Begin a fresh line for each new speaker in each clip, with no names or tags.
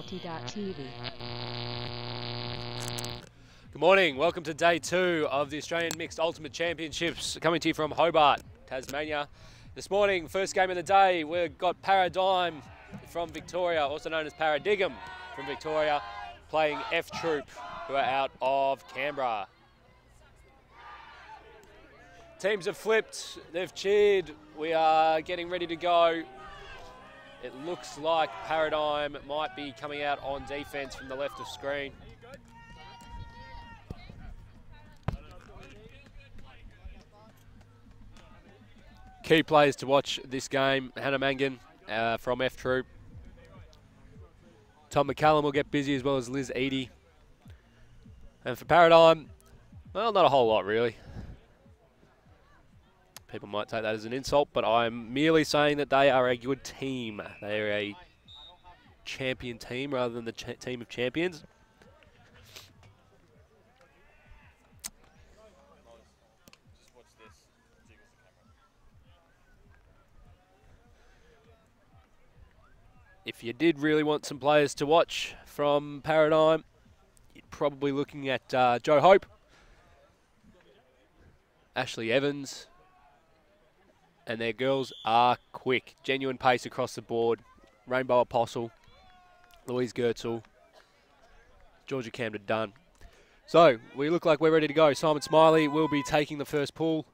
Multi.tv.
Good morning, welcome to day 2 of the Australian Mixed Ultimate Championships, coming to you from Hobart, Tasmania. This morning, first game of the day, we've got Paradigm from Victoria, also known as Paradigm from Victoria, playing FTroop, who are out of Canberra. Teams have flipped, they've cheered, we are getting ready to go. It looks like Paradigm might be coming out on defense from the left of screen. Key players to watch this game: Hannah Mangan from FTroop. Tom McCallum will get busy, as well as Liz Eadie. And for Paradigm, well, not a whole lot really. People might take that as an insult, but I'm merely saying that they are a good team. They are a champion team rather than the team of champions. If you did really want some players to watch from Paradigm, you're probably looking at Jo Hope, Ashley Evans, and their girls are quick. Genuine pace across the board. Rainbow Apostle, Louise Gertzel, Georgia Camden Dunn. So, we look like we're ready to go. Simon Smiley will be taking the first pull.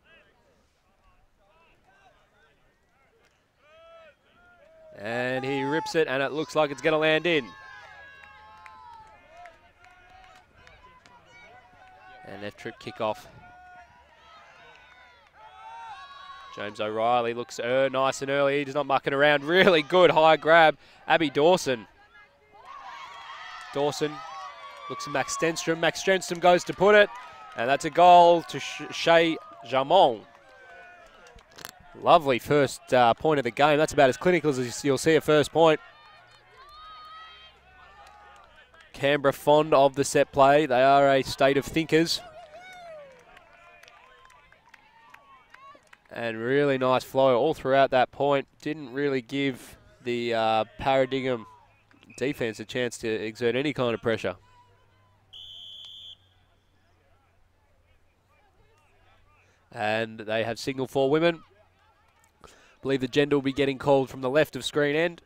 And he rips it, and it looks like it's going to land in. And FTroop kickoff. James O'Reilly looks nice and early. He's not mucking around. Really good high grab. Abby Dawson. Dawson looks at Max Stenstrom. Max Stenstrom goes to put it. And that's a goal to Shay Jamon. Lovely first point of the game. That's about as clinical as you'll see a first point. Canberra fond of the set play. They are a state of thinkers. And really nice flow all throughout that point. Didn't really give the Paradigm defense a chance to exert any kind of pressure. And they have signal for women. I believe the gender will be getting called from the left of screen end.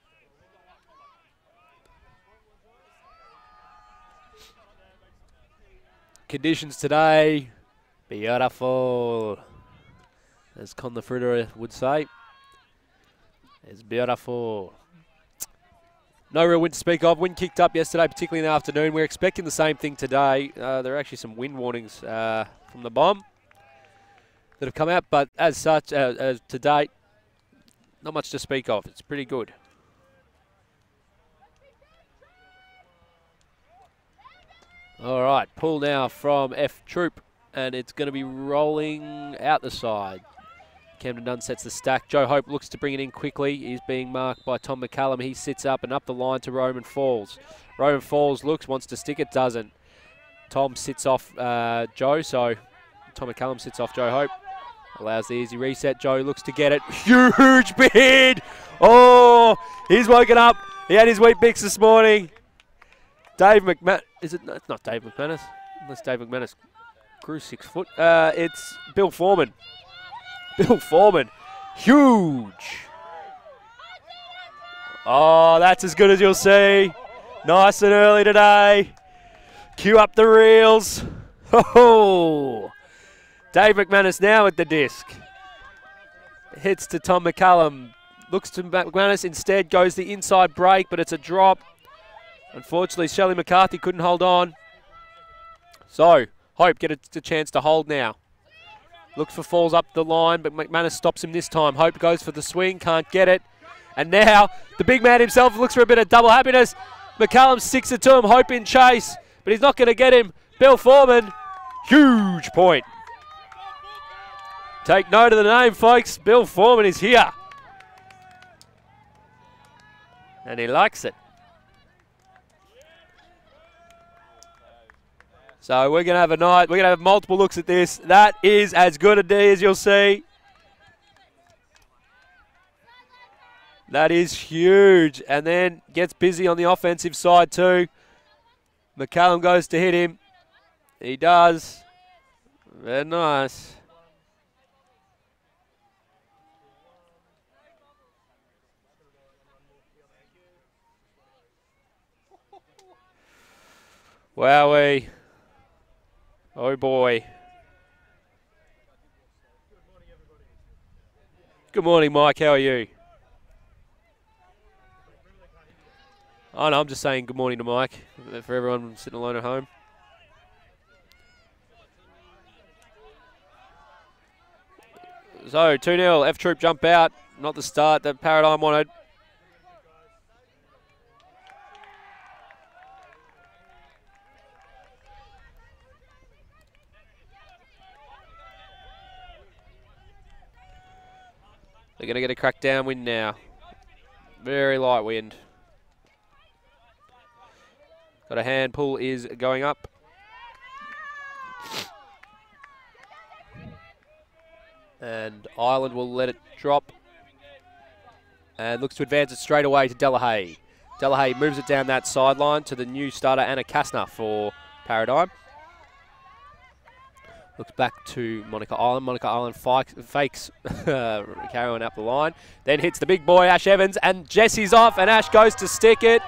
Conditions today, beautiful. As Con the Fritter would say. It's beautiful. No real wind to speak of. Wind kicked up yesterday, particularly in the afternoon. We're expecting the same thing today. There are actually some wind warnings from the bomb that have come out, but as such, as to date, not much to speak of. It's pretty good. All right, pull now from FTroop, and it's going to be rolling out the side. Camden Dunn sets the stack. Jo Hope looks to bring it in quickly. He's being marked by Tom McCallum. He sits up and up the line to Roman Falls. Roman Falls looks, wants to stick it, doesn't. Tom sits off Jo, so Tom McCallum sits off Jo Hope. Allows the easy reset. Jo looks to get it. Huge bid! Oh, he's woken up. He had his wheat bix this morning. Dave McManus. Is it? No, it's not Dave McManus. Unless Dave McManus grew 6 foot. It's Bill Foreman. Bill Foreman. Huge. Oh, that's as good as you'll see. Nice and early today. Cue up the reels. Oh, Dave McManus now at the disc. Hits to Tom McCallum. Looks to McManus. Instead goes the inside break, but it's a drop. Unfortunately, Shelley McCarthy couldn't hold on. So, Hope get a chance to hold now. Looks for Falls up the line, but McManus stops him this time. Hope goes for the swing, can't get it. And now, the big man himself looks for a bit of double happiness. McCallum sticks it to him, Hope in chase, but he's not going to get him. Bill Foreman, huge point. Take note of the name, folks. Bill Foreman is here. And he likes it. So we're going to have a night. We're going to have multiple looks at this. That is as good a D as you'll see. That is huge. And then gets busy on the offensive side too. McCallum goes to hit him. He does. Very nice. Wowee. Oh boy. Good morning, Mike. How are you? Oh no, I'm just saying good morning to Mike for everyone sitting alone at home. So 2-0, FTroop jump out. Not the start that Paradigm wanted. They're going to get a crackdown wind now. Very light wind. Got a hand pull is going up. And Ireland will let it drop. And looks to advance it straight away to Delahaye. Delahaye moves it down that sideline to the new starter, Anna Kastner, for Paradigm. Looks back to Monica Island. Monica Island fakes carrying up the line. Then hits the big boy, Ash Evans, and Jesse's off, and Ash goes to stick it.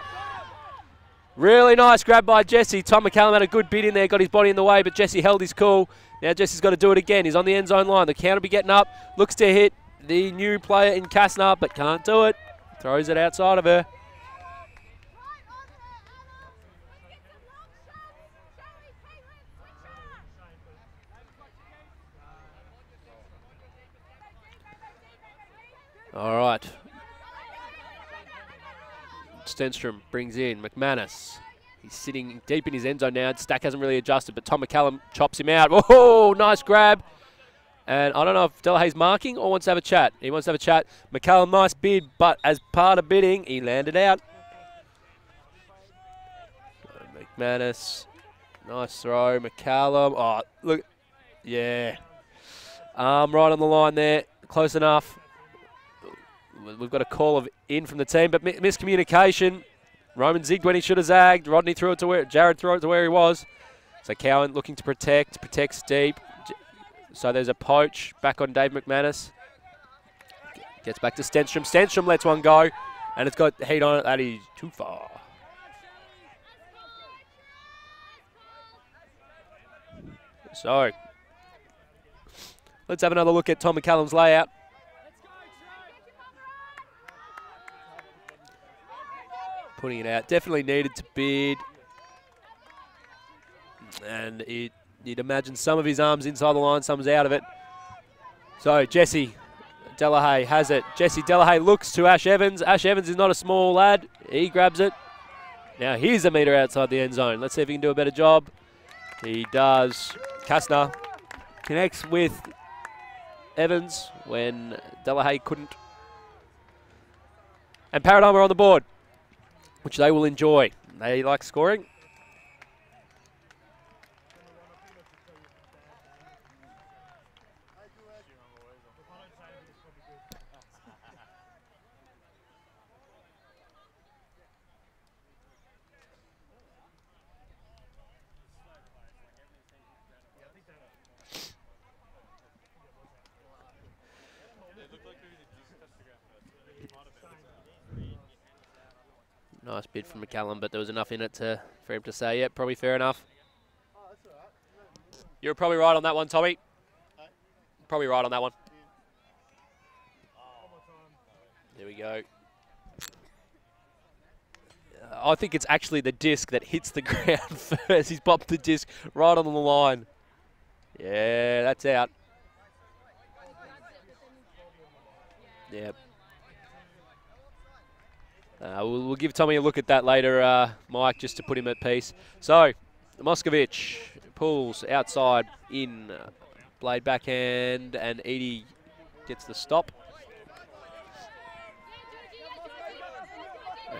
Really nice grab by Jesse. Tom McCallum had a good bid in there, got his body in the way, but Jesse held his cool. Now Jesse's got to do it again. He's on the end zone line. The counter will be getting up. Looks to hit the new player in Kastner, but can't do it. Throws it outside of her. All right. Stenstrom brings in McManus. He's sitting deep in his end zone now. Stack hasn't really adjusted, but Tom McCallum chops him out. Oh, nice grab. And I don't know if Delahaye's marking or wants to have a chat. He wants to have a chat. McCallum, nice bid, but as part of bidding, he landed out. McManus, nice throw. McCallum, oh, look, yeah. Right on the line there, close enough. We've got a call of in from the team, but miscommunication. Roman zigged when he should have zagged. Rodney threw it to where, Jared threw it to where he was. So Cowan looking to protects deep. So there's a poach back on Dave McManus. Gets back to Stenstrom. Stenstrom lets one go, and it's got heat on it. That is too far. So let's have another look at Tom McCallum's layout. Putting it out. Definitely needed to bid. And you'd imagine some of his arms inside the line, some's out of it. So Jesse Delahaye has it. Jesse Delahaye looks to Ash Evans. Ash Evans is not a small lad. He grabs it. Now he's a metre outside the end zone. Let's see if he can do a better job. He does. Kastner connects with Evans when Delahaye couldn't. And Paradigm are on the board, which they will enjoy. They like scoring. Nice bid from McCallum, but there was enough in it for him to say, yeah, probably fair enough. You're probably right on that one, Tommy. Probably right on that one. There we go. I think it's actually the disc that hits the ground first. He's popped the disc right on the line. Yeah, that's out. Yep. We'll give Tommy a look at that later, Mike, just to put him at peace. So, Moskovich pulls outside in, blade backhand, and Edie gets the stop.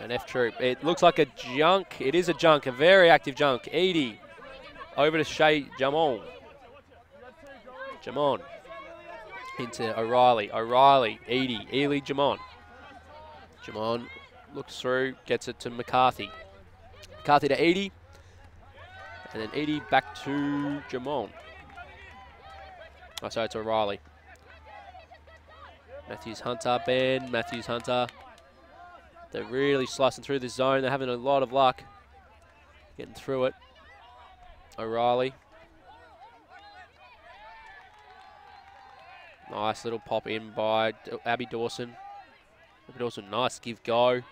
And FTroop, it looks like a junk. It is a junk, a very active junk. Edie over to Shea Jamon. Into O'Reilly. O'Reilly, Edie, Ely, Jamon. Jamon looks through, gets it to McCarthy. McCarthy to Edie. And then Edie back to Jamon. Oh, sorry, it's O'Reilly. Matthews Hunter, Ben, Matthews Hunter. They're really slicing through this zone. They're having a lot of luck getting through it. O'Reilly. Nice little pop in by Abby Dawson. Abby Dawson, nice give go.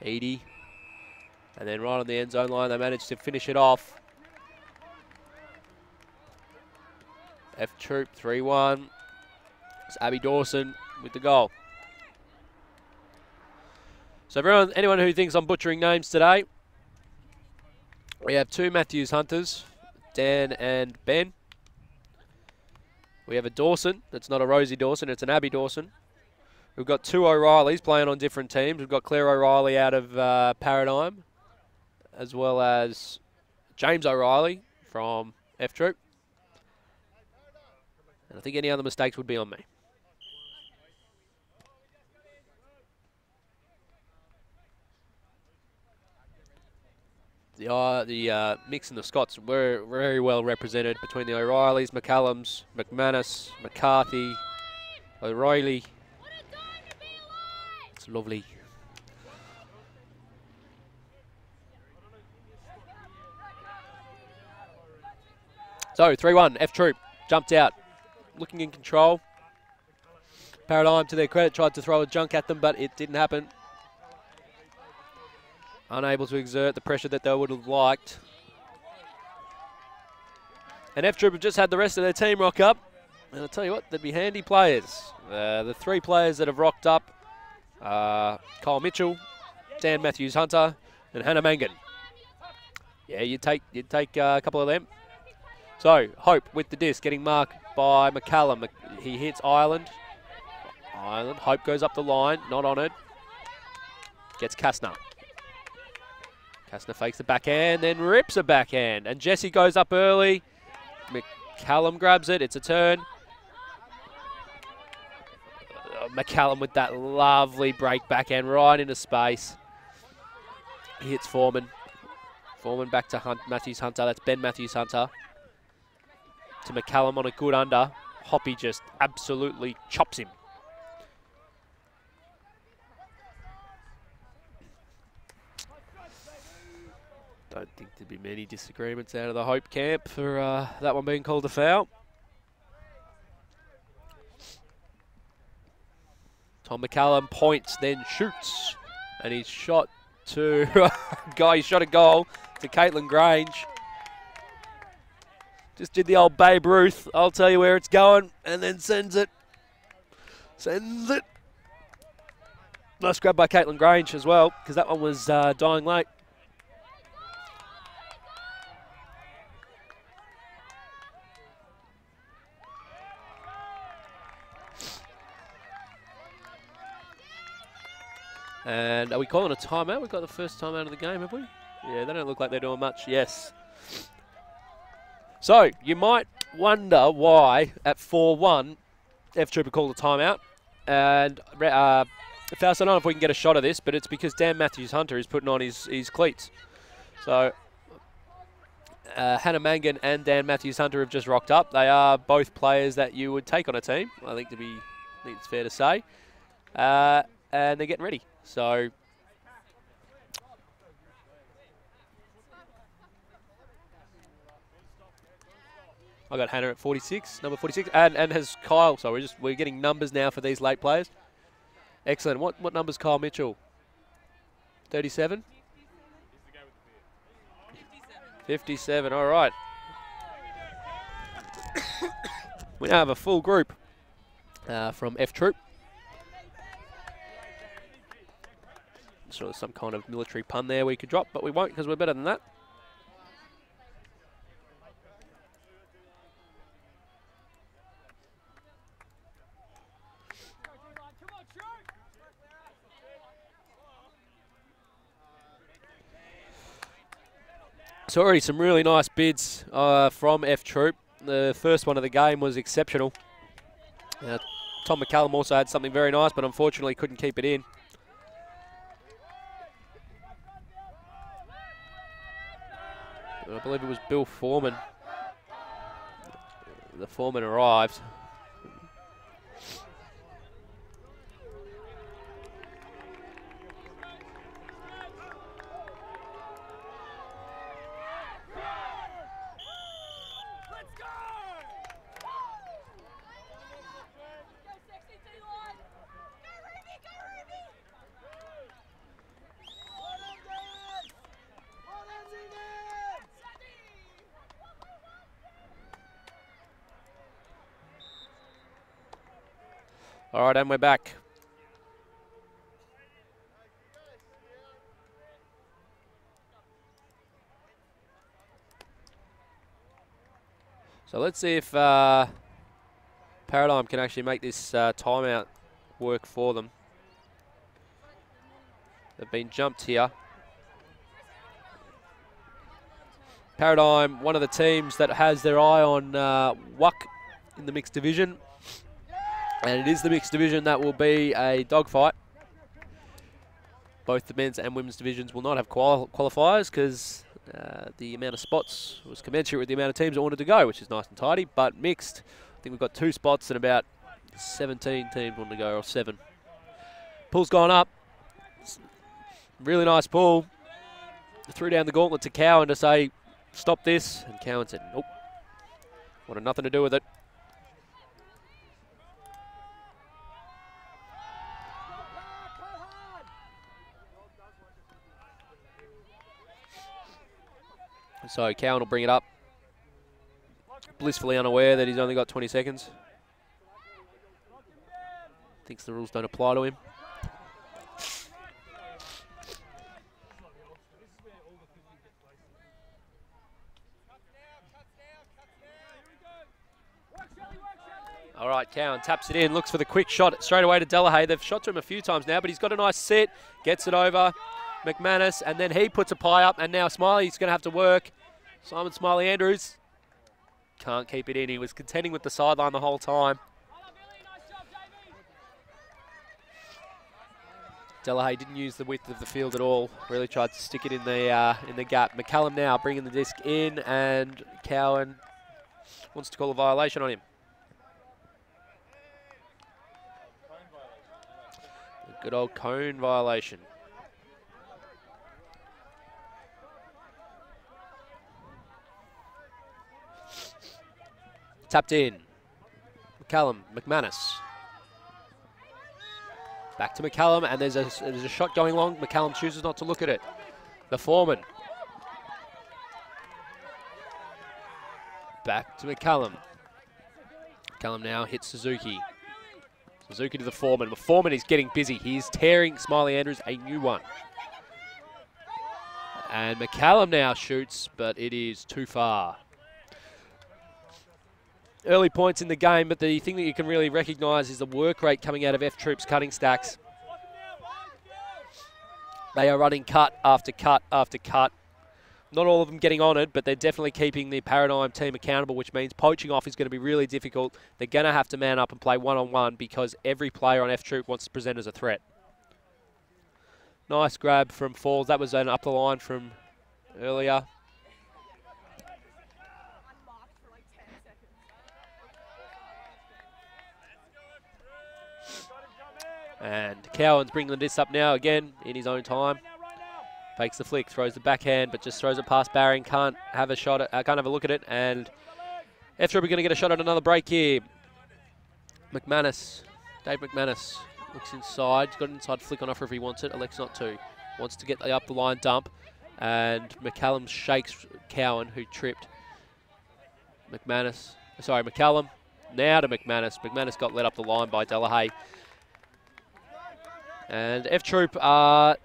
Edie. And then right on the end zone line, they managed to finish it off. FTroop 3-1. It's Abby Dawson with the goal. So anyone who thinks I'm butchering names today, we have 2 Matthews Hunters, Dan and Ben. We have a Dawson, that's not a Rosie Dawson, it's an Abby Dawson. We've got 2 O'Reillys playing on different teams. We've got Claire O'Reilly out of Paradigm, as well as James O'Reilly from FTroop. And I think any other mistakes would be on me. The mix in the Scots were very well represented between the O'Reillys, McCallums, McManus, McCarthy, O'Reilly. It's lovely. So 3-1, FTroop jumped out, looking in control. Paradigm, to their credit, tried to throw a junk at them, but it didn't happen. Unable to exert the pressure that they would have liked. And FTroop have just had the rest of their team rock up. And I'll tell you what, they'd be handy players. The 3 players that have rocked up, Kyle Mitchell, Dan Matthews Hunter, and Hannah Mangan. Yeah, you'd take a couple of them. So, Hope with the disc, getting marked by McCallum. He hits Ireland. Hope goes up the line, not on it. Gets Kastner. Kastner fakes the backhand, then rips a backhand. And Jesse goes up early. McCallum grabs it. It's a turn. McCallum with that lovely break backhand right into space. He hits Foreman. Foreman back to Matthews Hunter. That's Ben Matthews Hunter. To McCallum on a good under. Hoppy just absolutely chops him. Don't think there'd be many disagreements out of the Hope camp for that one being called a foul. Tom McCallum points, then shoots. And he's shot to he shot a goal to Caitlin Grange. Just did the old Babe Ruth. I'll tell you where it's going, and then sends it. Sends it. Nice grab by Caitlin Grange as well, because that one was dying late. And are we calling a timeout? We've got the first timeout of the game, have we? Yeah, they don't look like they're doing much. Yes. So, you might wonder why at 4-1, FTroop called a timeout. And Faust, I don't know if we can get a shot of this, but it's because Dan Matthews Hunter is putting on his cleats. So, Hannah Mangan and Dan Matthews Hunter have just rocked up. They are both players that you would take on a team, I think it's fair to say. And they're getting ready. So, I got Hannah at 46, number 46, and has Kyle. So we're getting numbers now for these late players. Excellent. What number's Kyle Mitchell? 37. 57. All right. We now have a full group from FTroop. Sure, there's some kind of military pun there we could drop, but we won't because we're better than that. So already some really nice bids from FTroop. The first one of the game was exceptional. Tom McCallum also had something very nice, but unfortunately couldn't keep it in. I believe it was Bill Foreman. The foreman arrived. All right, and we're back. So let's see if Paradigm can actually make this timeout work for them. They've been jumped here. Paradigm, one of the teams that has their eye on WUC in the mixed division. And it is the mixed division that will be a dogfight. Both the men's and women's divisions will not have qualifiers because the amount of spots was commensurate with the amount of teams that wanted to go, which is nice and tidy. But mixed, I think we've got 2 spots and about 17 teams want to go, or 7. Pull's gone up. Really nice pull. Threw down the gauntlet to Cowan to say, stop this. And Cowan said, nope. Wanted nothing to do with it. So Cowan will bring it up. Blissfully unaware that he's only got 20 seconds. Thinks the rules don't apply to him. All right, Cowan taps it in, looks for the quick shot straight away to Delahaye. They've shot to him a few times now, but he's got a nice sit, gets it over McManus, and then he puts a pie up, and now Smiley's going to have to work. Simon Smiley Andrews can't keep it in. He was contending with the sideline the whole time. Delahaye didn't use the width of the field at all. Really tried to stick it in the gap. McCallum now bringing the disc in, and Cowan wants to call a violation on him. A good old cone violation. Tapped in. McCallum, McManus. Back to McCallum, and there's a shot going long. McCallum chooses not to look at it. The foreman. Back to McCallum. McCallum now hits Suzuki. Suzuki to the foreman. The foreman is getting busy. He is tearing Smiley Andrews a new one. And McCallum now shoots, but it is too far. Early points in the game, but the thing that you can really recognise is the work rate coming out of FTroop's cutting stacks. They are running cut after cut after cut. Not all of them getting on it, but they're definitely keeping the Paradigm team accountable, which means poaching off is going to be really difficult. They're going to have to man up and play one-on-one because every player on FTroop wants to present as a threat. Nice grab from Falls. That was an up the line from earlier. And Cowan's bringing this up now again in his own time. Fakes the flick, throws the backhand, but just throws it past Barring. Can't have a shot. Can't have a look at it. And FTroop are going to get a shot at another break here. McManus, Dave McManus looks inside. He's got an inside flick on offer if he wants it. Elects not to. Wants to get the up the line dump, and McCallum shakes Cowan, who tripped. McCallum. Now to McManus. McManus got let up the line by Delahaye. And FTroop are,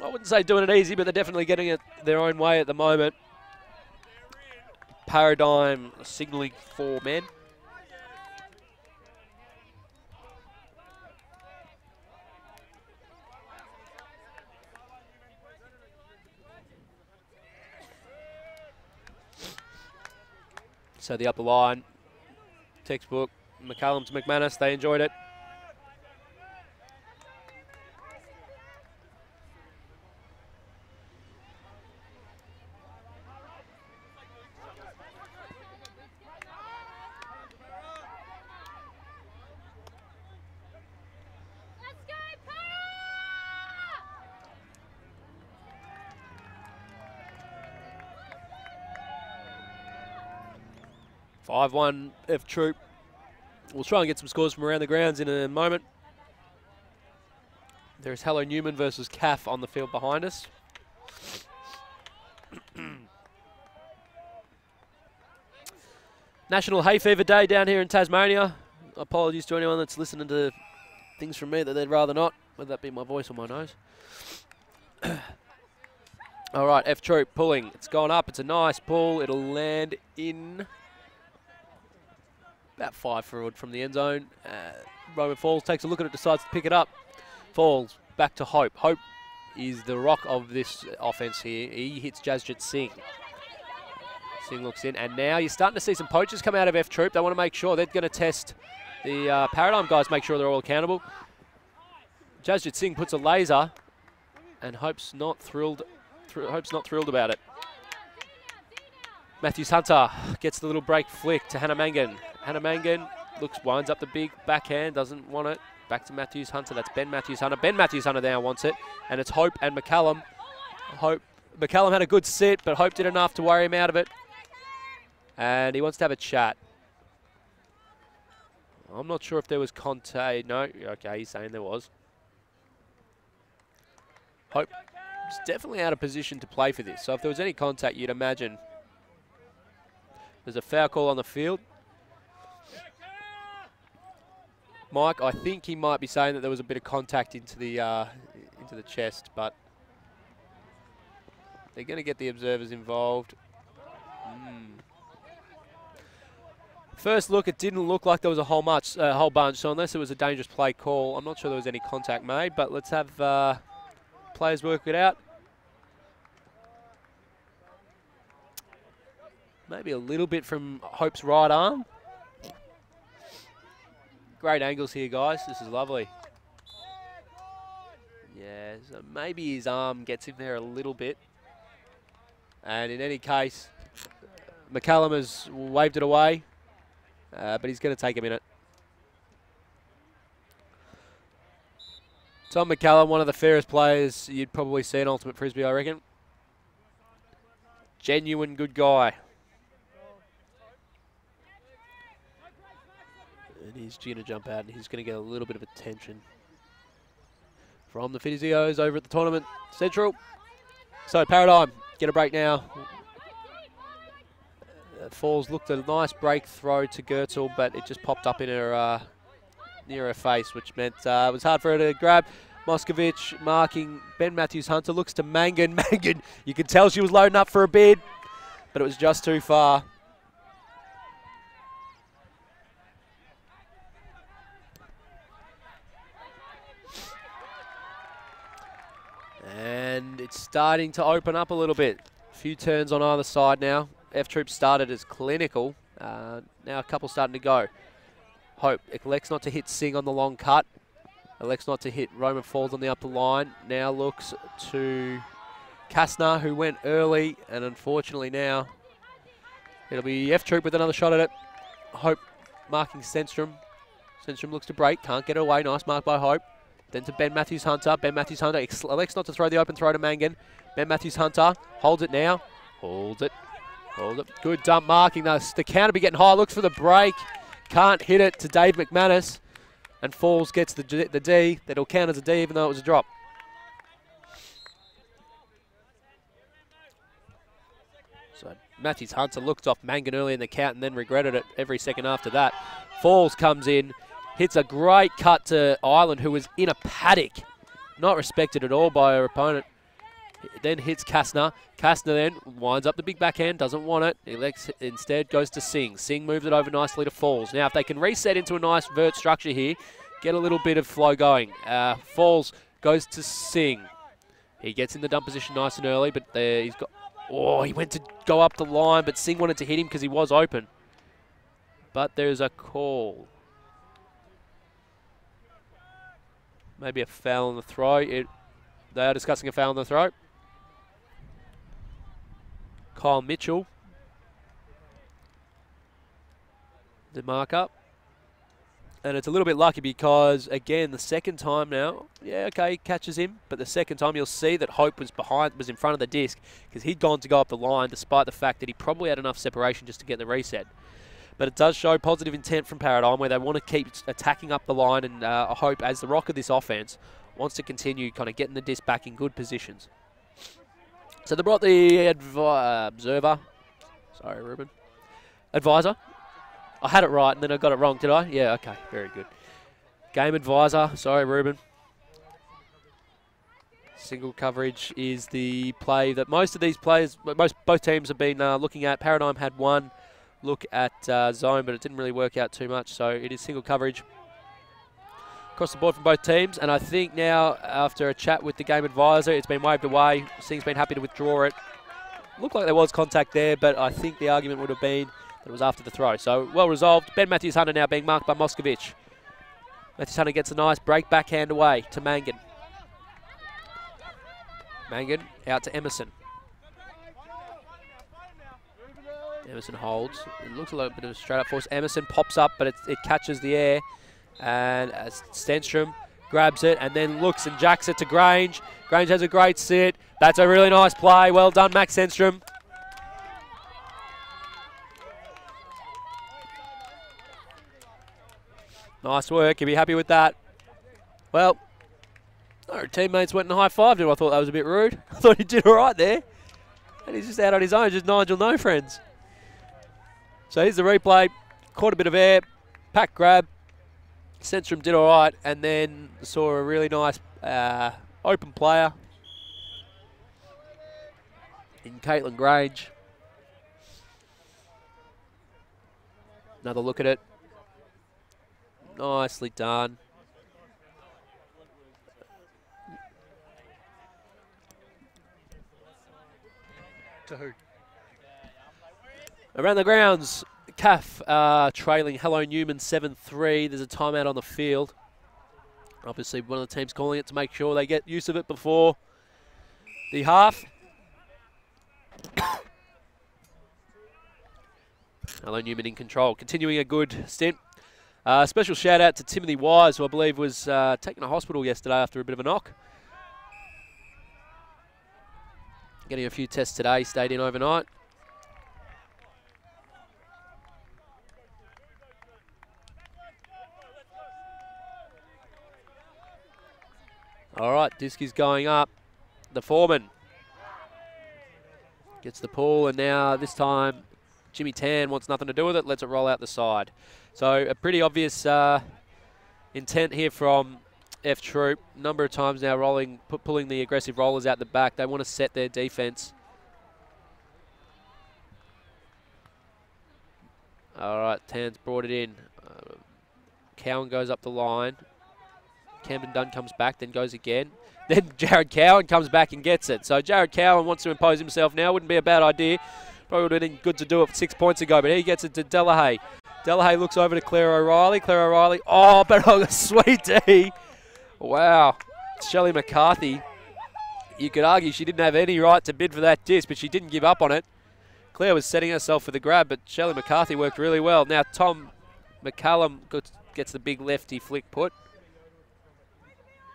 I wouldn't say doing it easy, but they're definitely getting it their own way at the moment. Paradigm signalling 4 men. So the upper line, textbook, McCallum to McManus, they enjoyed it. 5-1 FTroop. We'll try and get some scores from around the grounds in a moment. There's Hello Newman versus CAF on the field behind us. National Hay Fever Day down here in Tasmania. Apologies to anyone that's listening to things from me that they'd rather not, whether that be my voice or my nose. All right, FTroop pulling. It's gone up. It's a nice pull. It'll land in about 5 forward from the end zone. Roman Falls takes a look at it, decides to pick it up. Falls back to Hope. Hope is the rock of this offense here. He hits Jasjit Singh. Singh looks in, and now you're starting to see some poachers come out of FTroop. They want to make sure they're going to test the Paradigm guys, make sure they're all accountable. Jasjit Singh puts a laser, and Hope's not thrilled. Hope's not thrilled about it. Matthews Hunter gets the little break flick to Hannah Mangan. Hannah Mangan winds up the big backhand, doesn't want it. Back to Matthews Hunter. That's Ben Matthews Hunter. Ben Matthews Hunter now wants it, and it's Hope and McCallum. McCallum had a good sit, but Hope did enough to worry him out of it. And he wants to have a chat. I'm not sure if there was contact. No, okay, he's saying there was. Hope is definitely out of position to play for this. So if there was any contact, you'd imagine there's a foul call on the field. Mike, I think he might be saying that there was a bit of contact into the chest, but they're going to get the observers involved. First look, it didn't look like there was a whole bunch, so unless it was a dangerous play call, I'm not sure there was any contact made, but let's have players work it out. Maybe a little bit from Hope's right arm. Great angles here, guys. This is lovely. Yeah, so maybe his arm gets him there a little bit. And in any case, McCallum has waved it away, but he's going to take a minute. Tom McCallum, one of the fairest players you'd probably see in Ultimate Frisbee, I reckon. Genuine good guy. And he's going to jump out, and he's going to get a little bit of attention from the physios over at the tournament central. So Paradigm, get a break now. Falls looked a nice break throw to Gertzel, but it just popped up in her near her face, which meant it was hard for her to grab. Moskovich marking Ben Matthews Hunter, looks to Mangan. Mangan, you can tell she was loading up for a bid, but it was just too far. And it's starting to open up a little bit. A few turns on either side now. FTroop started as clinical. Now a couple starting to go. Hope elects not to hit Singh on the long cut. Elects not to hit Roman Falls on the upper line. Now looks to Kastner, who went early, and unfortunately now it'll be FTroop with another shot at it. Hope marking Stenstrom. Stenstrom looks to break, can't get it away. Nice mark by Hope. Then to Ben Matthews Hunter. Ben Matthews Hunter elects not to throw the open throw to Mangan. Ben Matthews Hunter holds it now. Holds it. Hold it. Good dump marking. The counter be getting high. Looks for the break. Can't hit it to Dave McManus. And Falls gets the D. That'll count as a D even though it was a drop. So Matthews Hunter looked off Mangan early in the count and then regretted it every second after that. Falls comes in. Hits a great cut to Ireland, who was in a paddock. Not respected at all by her opponent. Then hits Kastner. Kastner then winds up the big backhand, doesn't want it. Elects instead goes to Singh. Singh moves it over nicely to Falls. Now, if they can reset into a nice vert structure here, get a little bit of flow going. Falls goes to Singh. He gets in the dump position nice and early, but he's got... Oh, he went to go up the line, but Singh wanted to hit him because he was open. But there's a call. Maybe a foul on the throw. They are discussing a foul on the throw. Kyle Mitchell. The mark up. And it's a little bit lucky because, again, the second time now, yeah, okay, catches him. But the second time you'll see that Hope was in front of the disc because he'd gone to go up the line despite the fact that he probably had enough separation just to get the reset. But it does show positive intent from Paradigm where they want to keep attacking up the line, and I hope as the rock of this offense wants to continue kind of getting the disc back in good positions. So they brought the observer. Sorry, Ruben. Advisor. I had it right and then I got it wrong, did I? Yeah, okay, very good. Game advisor. Sorry, Ruben. Single coverage is the play that most of these players, both teams have been looking at. Paradigm had one look at zone, but it didn't really work out too much. So it is single coverage across the board from both teams. And I think now, after a chat with the game advisor, it's been waved away. Sing's been happy to withdraw it. Looked like there was contact there, but I think the argument would have been that it was after the throw. So well resolved. Ben Matthews-Hunter now being marked by Moscovich. Matthews-Hunter gets a nice break backhand away to Mangan. Mangan out to Emerson. Emerson holds. It looks a little bit of a straight up force. Emerson pops up, but it catches the air. And as Stenstrom grabs it and then looks and jacks it to Grange. Grange has a great sit. That's a really nice play. Well done, Max Stenstrom. Nice work. You'll be happy with that. Well, our teammates went and high-fived him. I thought that was a bit rude. I thought he did all right there. And he's just out on his own, just Nigel no friends. So here's the replay. Caught a bit of air. Pack grab. Stenstrom did all right. And then saw a really nice open player in Caitlin Grange. Another look at it. Nicely done. To who? Around the grounds, CAF trailing Hello Newman 7-3. There's a timeout on the field. Obviously, one of the teams calling it to make sure they get use of it before the half. Hello Newman in control, continuing a good stint. Special shout out to Timothy Wise, who I believe was taken to hospital yesterday after a bit of a knock. Getting a few tests today, stayed in overnight. All right, disc is going up. The foreman gets the pull, and now this time Jimmy Tan wants nothing to do with it, lets it roll out the side. So a pretty obvious intent here from FTroop. Number of times now pulling the aggressive rollers out the back. They want to set their defense. All right, Tan's brought it in. Cowan goes up the line. Camden Dunn comes back, then goes again. Then Jared Cowan comes back and gets it. So Jared Cowan wants to impose himself now. Wouldn't be a bad idea. Probably would have been good to do it 6 points ago, but he gets it to Delahaye. Delahaye looks over to Claire O'Reilly. Claire O'Reilly. Oh, but a sweet D. Wow. Shelley McCarthy. You could argue she didn't have any right to bid for that disc, but she didn't give up on it. Claire was setting herself for the grab, but Shelley McCarthy worked really well. Now Tom McCallum gets the big lefty flick put.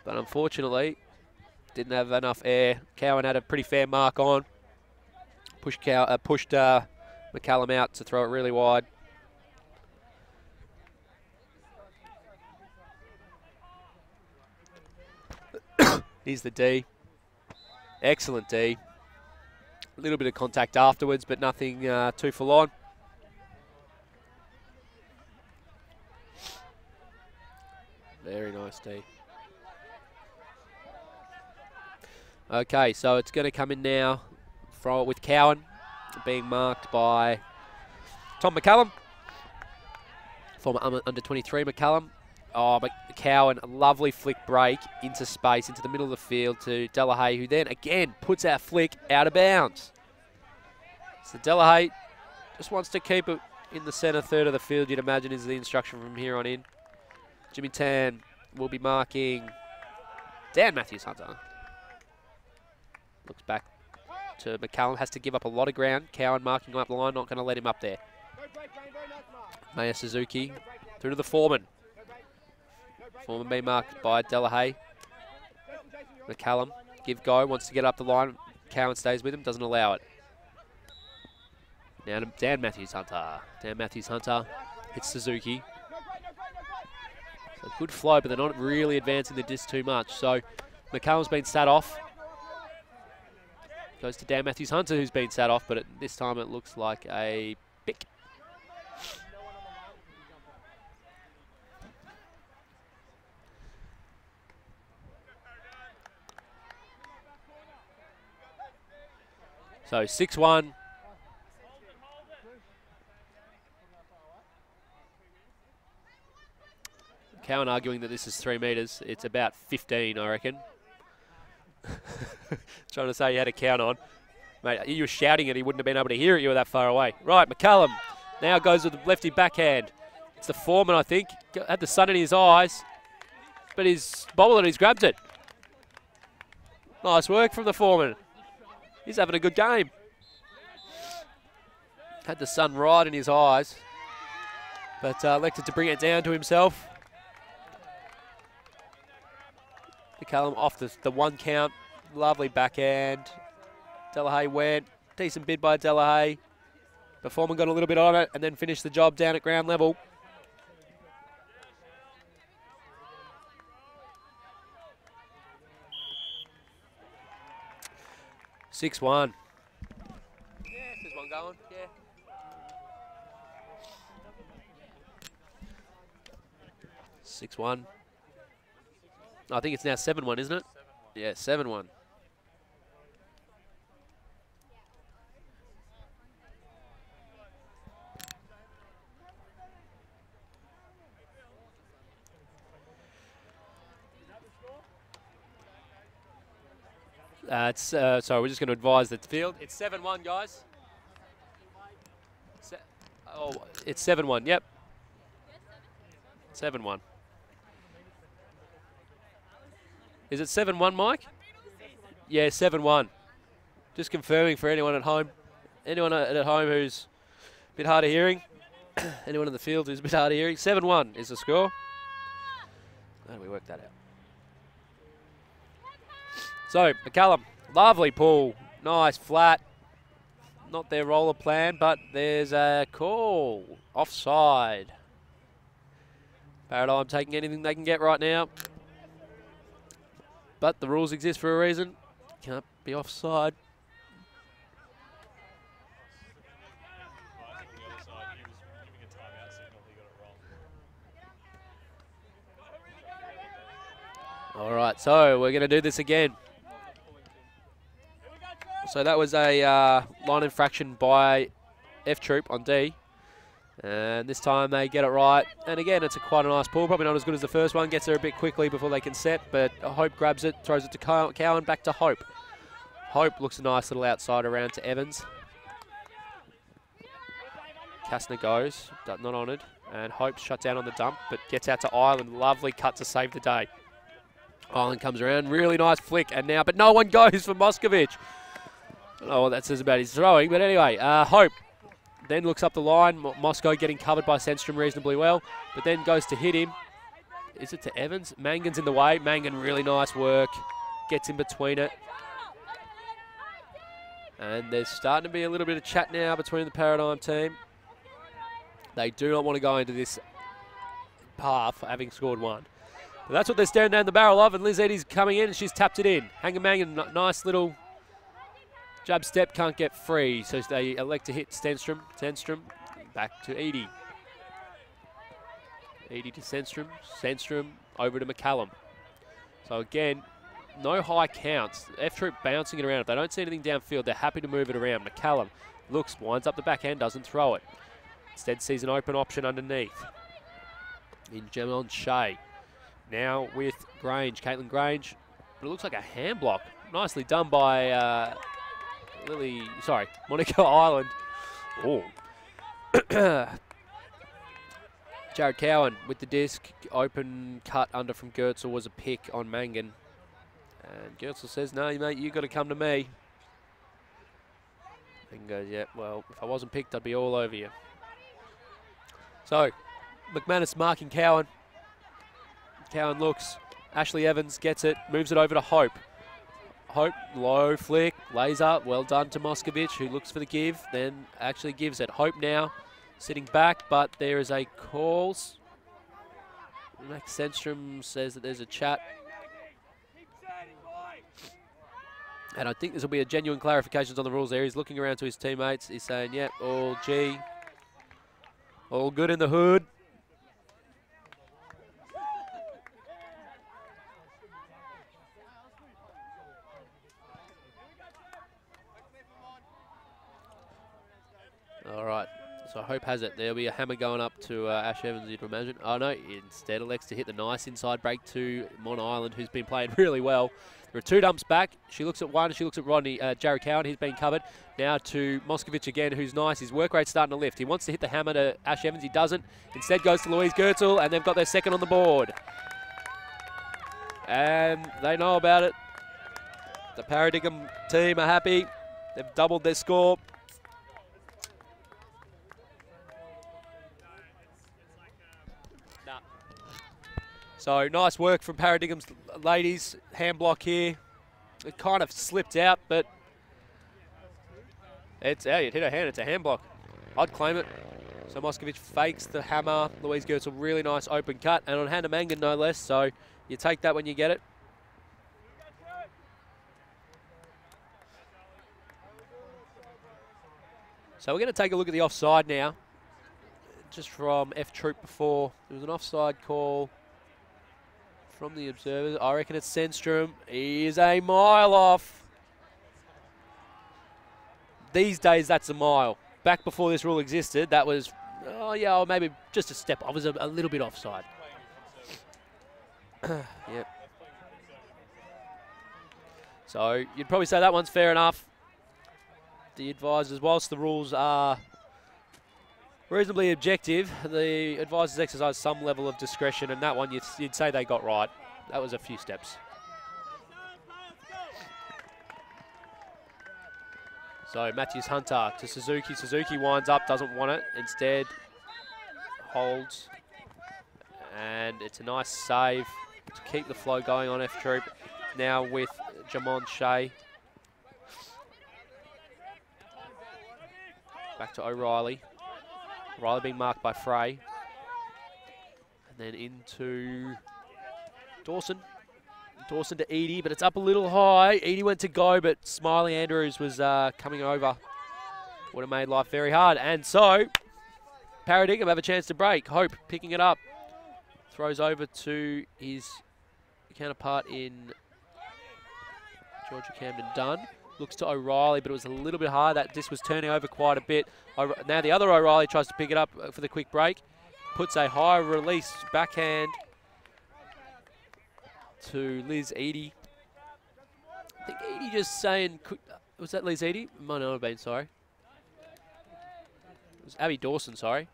But unfortunately, didn't have enough air. Cowan had a pretty fair mark on. Pushed McCallum out to throw it really wide. Here's the D. Excellent D. A little bit of contact afterwards, but nothing too full on. Very nice D. Okay, so it's going to come in now with Cowan being marked by Tom McCallum. Former under-23 McCallum. Oh, but Cowan, a lovely flick break into space, into the middle of the field to Delahaye, who then again puts our flick out of bounds. So Delahaye just wants to keep it in the centre third of the field, you'd imagine is the instruction from here on in. Jimmy Tan will be marking Dan Matthews-Hunter. Looks back to McCallum, has to give up a lot of ground. Cowan marking him up the line, not going to let him up there. Maya Suzuki through to the foreman. Foreman being marked by Delahaye. McCallum, give go, wants to get up the line. Cowan stays with him, doesn't allow it. Now to Dan Matthews-Hunter. Dan Matthews-Hunter hits Suzuki. So good flow, but they're not really advancing the disc too much. So McCallum's been sat off. Goes to Dan Matthews-Hunter, who's been sat off, but this time it looks like a pick. So 6-1. Cowan arguing that this is 3 metres. It's about 15, I reckon. Trying to say he had a count on. Mate, you were shouting it, he wouldn't have been able to hear it, you were that far away. Right, McCallum now goes with the lefty backhand. It's the foreman, I think. Had the sun in his eyes, but he's bobbled it, he's grabbed it. Nice work from the foreman. He's having a good game. Had the sun right in his eyes, but elected to bring it down to himself. McCallum off the 1 count. Lovely backhand. Delahaye went. Decent bid by Delahaye. The foreman got a little bit on it and then finished the job down at ground level. Six-1. Yeah, there's one going. Yeah. Six-1. I think it's now 7-1, isn't it? 7-1. Yeah, 7-1. Sorry, we're just going to advise the field. It's 7-1, guys. It's 7-1, yep. 7-1. Is it 7-1, Mike? Yeah, 7-1. Just confirming for anyone at home. Anyone at home who's a bit hard of hearing. Anyone in the field who's a bit hard of hearing. 7-1 is the score. How do we work that out? So, McCallum, lovely pull. Nice, flat. Not their roller plan, but there's a call. Offside. Paradigm taking anything they can get right now. But the rules exist for a reason. Can't be offside. All right, so we're going to do this again. So that was a line infraction by FTroop on D. And this time they get it right. And again, it's quite a nice pull. Probably not as good as the first one. Gets there a bit quickly before they can set. But Hope grabs it, throws it to Cowan, back to Hope. Hope looks a nice little outside around to Evans. Kastner goes, not honoured. And Hope shut down on the dump, but gets out to Ireland. Lovely cut to save the day. Ireland comes around, really nice flick. And now, but no one goes for Moscovich. I don't know what that says about his throwing. But anyway, Hope then looks up the line. Moscow getting covered by Sandstrom reasonably well, but then goes to hit him. Is it to Evans? Mangan's in the way. Mangan, really nice work. Gets in between it. And there's starting to be a little bit of chat now between the Paradigm team. They do not want to go into this path having scored one. But that's what they're staring down the barrel of, and Liz Eddy's coming in and she's tapped it in. Hanger Mangan, nice little jab step, can't get free, so they elect to hit Stenstrom. Stenstrom back to Edie. Edie to Stenstrom. Stenstrom over to McCallum. So again, no high counts. F-Troop bouncing it around. If they don't see anything downfield, they're happy to move it around. McCallum looks, winds up the backhand, doesn't throw it. Instead sees an open option underneath. In Gemon Shea. Now with Grange, Caitlin Grange. But it looks like a hand block. Nicely done by Monaco Island. Oh. Jared Cowan with the disc. Open cut under from Goetzel was a pick on Mangan. And Goetzel says, no, mate, you got to come to me. And goes, yeah, well, if I wasn't picked, I'd be all over you. So, McManus marking Cowan. Cowan looks. Ashley Evans gets it, moves it over to Hope. Hope, low flick, lays up, well done to Moskovich, who looks for the give, then actually gives it. Hope now sitting back, but there is a call. Max Senstrom says that there's a chat. And I think this will be a genuine clarifications on the rules there. He's looking around to his teammates. He's saying, yep, all G. All good in the hood. All right, so Hope has it. There'll be a hammer going up to Ash Evans, you'd imagine. Oh no, instead elects to hit the nice inside break to Mon Island, who's been playing really well. There are two dumps back. She looks at one, she looks at Rodney, Jared Cowan, he's been covered. Now to Moskovich again, who's nice. His work rate's starting to lift. He wants to hit the hammer to Ash Evans, he doesn't. Instead goes to Louise Gertzel, and they've got their second on the board. And they know about it. The Paradigm team are happy. They've doubled their score. So nice work from Paradigm's ladies. Hand block here. It kind of slipped out, but it's out. You'd hit her hand. It's a hand block. I'd claim it. So Moskovich fakes the hammer. Louise Gertzel, really nice open cut. And on Hannah Mangan, no less. So you take that when you get it. So we're going to take a look at the offside now. Just from FTroop before. There was an offside call from the observers. I reckon it's Senstrom. He is a mile off. These days, that's a mile. Back before this rule existed, that was, oh yeah, or maybe just a step. I was a little bit offside. Yep. So you'd probably say that one's fair enough. The advisors, whilst the rules are reasonably objective, the advisors exercise some level of discretion, and that one you'd say they got right. That was a few steps. So Matthews Hunter to Suzuki. Suzuki winds up, doesn't want it. Instead, holds. And it's a nice save to keep the flow going on FTroop. Now with Jamon Shea. Back to O'Reilly. O'Reilly being marked by Frey. And then into Dawson. Dawson to Edie, but it's up a little high. Edie went to go, but Smiley Andrews was coming over. Would have made life very hard. And so, Paradigm have a chance to break. Hope picking it up. Throws over to his counterpart in Georgia Camden Dunn. Looks to O'Reilly, but it was a little bit hard. That disc was turning over quite a bit. Now the other O'Reilly tries to pick it up for the quick break. Puts a high release backhand to Liz Edie. I think Edie just saying, was that Liz Edie? Might not have been, sorry. It was Abby Dawson, sorry.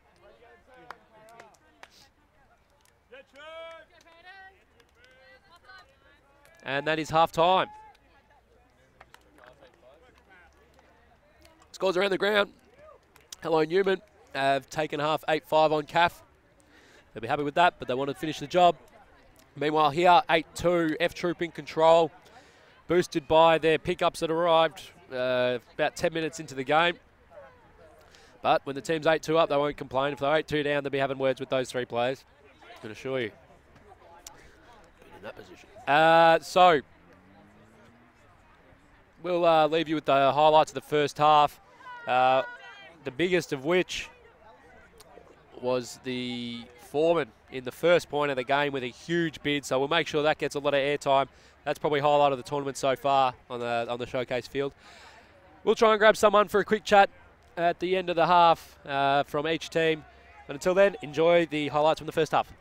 And that is half time. Scores around the ground. Hello Newman have taken half 8-5 on CAF. They'll be happy with that, but they want to finish the job. Meanwhile here, 8-2, FTroop in control. Boosted by their pickups that arrived about 10 minutes into the game. But when the team's 8-2 up, they won't complain. If they're 8-2 down, they'll be having words with those three players. I can assure you. In that position. So, we'll leave you with the highlights of the first half. The biggest of which was the Foreman in the first point of the game with a huge bid. So we'll make sure that gets a lot of airtime. That's probably highlight of the tournament so far on the showcase field. We'll try and grab someone for a quick chat at the end of the half from each team. But until then, enjoy the highlights from the first half.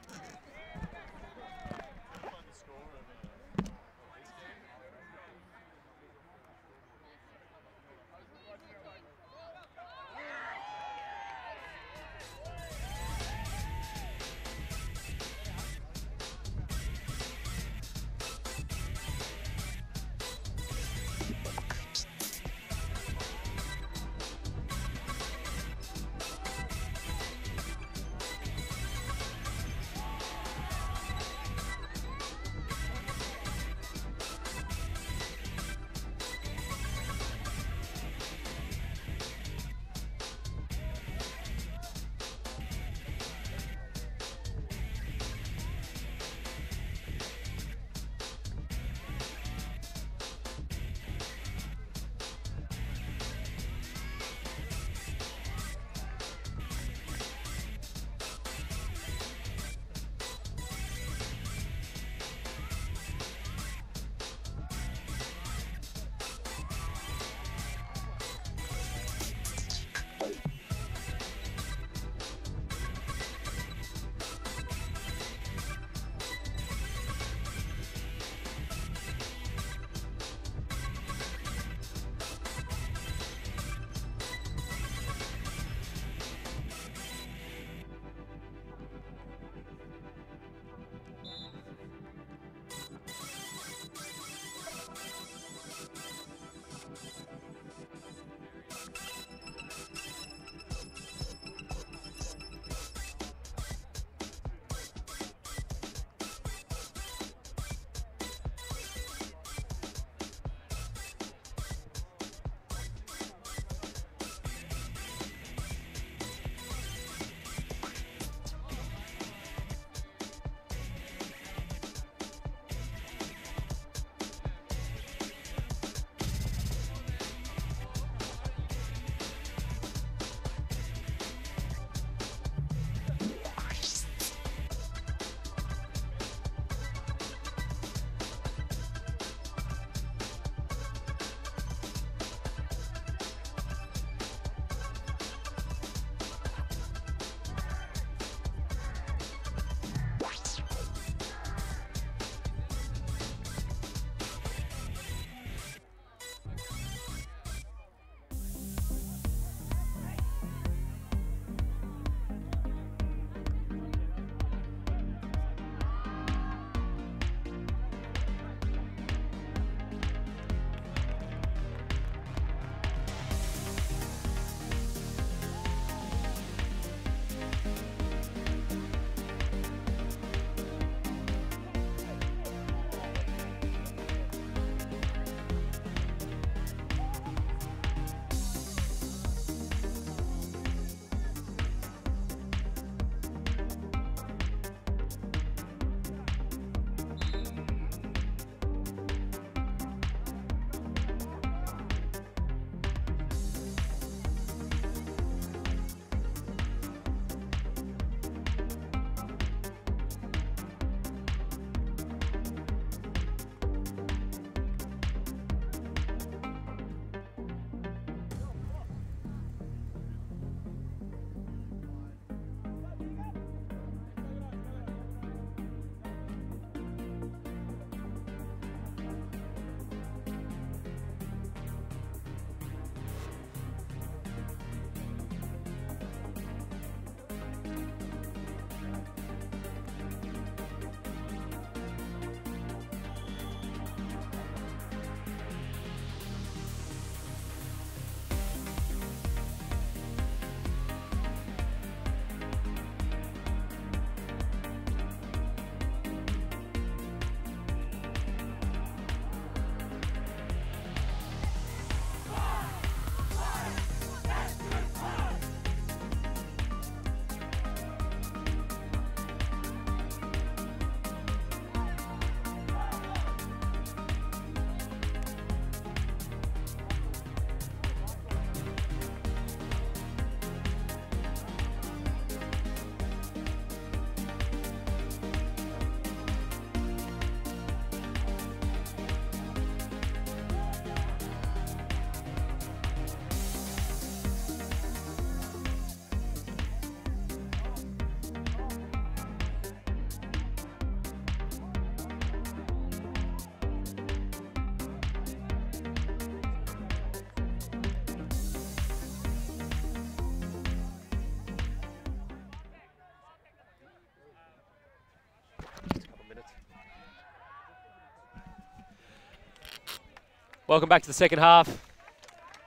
Welcome back to the second half.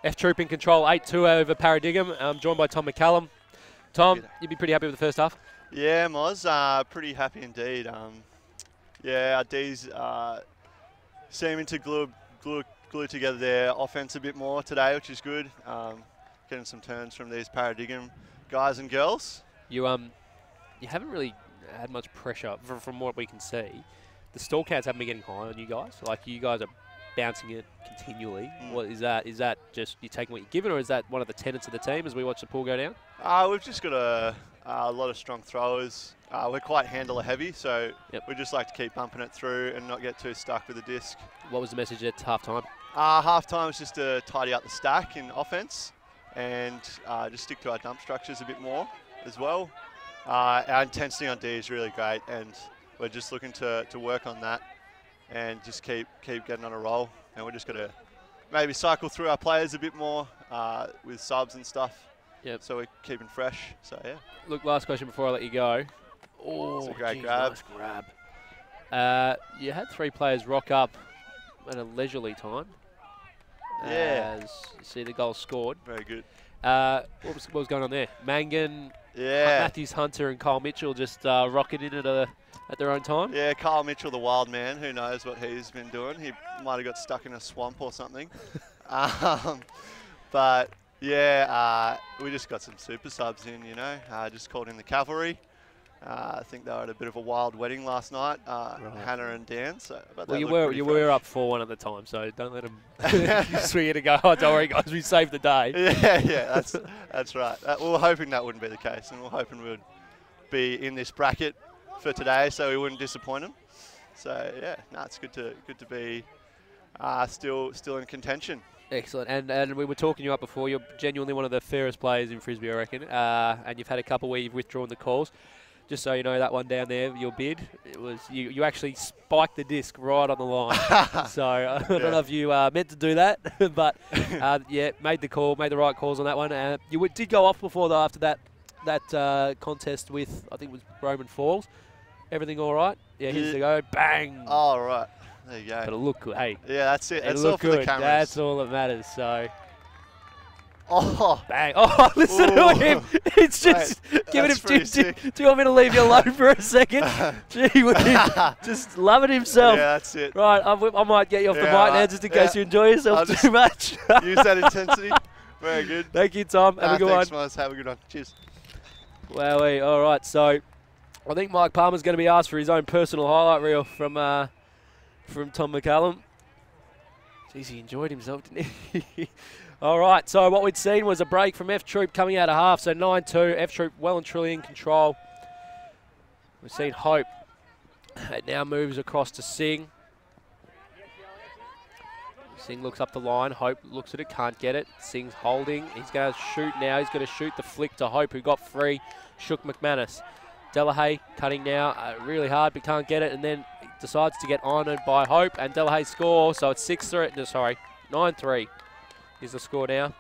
FTroop in control, 8-2 over Paradigm. I'm joined by Tom McCallum. Tom, you'd be pretty happy with the first half?
Yeah, Moz, pretty happy indeed. Yeah, our D's seeming to glue together their offense a bit more today, which is good. Getting some turns from these Paradigm guys and girls.
You haven't really had much pressure from what we can see. The stall counts haven't been getting high on you guys. Like, you guys are bouncing it continually. What is that? Is that just you taking what you're given, or is that one of the tenets of the team as we watch the pool go down?
We've just got a lot of strong throwers. We're quite handler heavy, so we just like to keep bumping it through and not get too stuck with the disc.
What was the message at half time?
Half time was just to tidy up the stack in offense and just stick to our dump structures a bit more as well. Our intensity on D is really great, and we're just looking to work on that and just keep getting on a roll. And we're just going to maybe cycle through our players a bit more with subs and stuff.
Yep.
So we're keeping fresh. So yeah.
Look, last question before I let you go.
Oh, it's a great grab.
Nice grab. You had 3 players rock up at a leisurely time.
Yeah.
As you see the goal scored.
Very good.
What was going on there? Mangan, Matthews Hunter and Kyle Mitchell just rocketed in at their own time?
Yeah, Kyle Mitchell, the wild man. Who knows what he's been doing. He might have got stuck in a swamp or something. But yeah, we just got some super subs in, you know. Just called in the cavalry. I think they were at a bit of a wild wedding last night, Hannah and Dan. So, but
well, you were up 4-1 at the time, so don't let them swing it and go, oh, don't worry, guys, we saved the day.
Yeah, that's right. We were hoping that wouldn't be the case, and we were hoping we would be in this bracket for today, so we wouldn't disappoint them. So yeah, it's good to be still in contention.
Excellent, and we were talking you up before. You're genuinely one of the fairest players in Frisbee, I reckon, and you've had a couple where you've withdrawn the calls. Just so you know, that one down there, your bid, it was you actually spiked the disc right on the line. So I don't know if you meant to do that, but yeah, made the right calls on that one. You did go off before though after that contest with, I think it was Roman Falls. Everything all right? Yeah, here's the go, bang.
Oh right, there you go.
But it looked good. Hey,
yeah, that's it. That's
all
for
good.
The cameras.
That's all that matters. So.
Oh,
bang. Oh, listen to him. It's just giving him. Do you want me to leave you alone for a second? Gee, with him just loving himself.
Yeah, that's it.
Right, I might get you off the mic now just in case you enjoy yourself too much.
Use that intensity. Very good.
Thank you, Tom. Have a good
thanks,
one.
Maz. Have a good one. Cheers.
Wowee. All right, so I think Mike Palmer's going to be asked for his own personal highlight reel from Tom McCallum. Jeez, he enjoyed himself, didn't he? All right, so what we'd seen was a break from FTroop coming out of half, so 9-2, FTroop well and truly in control. We've seen Hope. It now moves across to Singh. Singh looks up the line, Hope looks at it, can't get it. Singh's holding, he's going to shoot now, he's going to shoot the flick to Hope, who got free, shook McManus. Delahaye cutting now, really hard, but can't get it, and then decides to get honoured by Hope, and Delahaye scores, so it's 9-3. Here's the score now.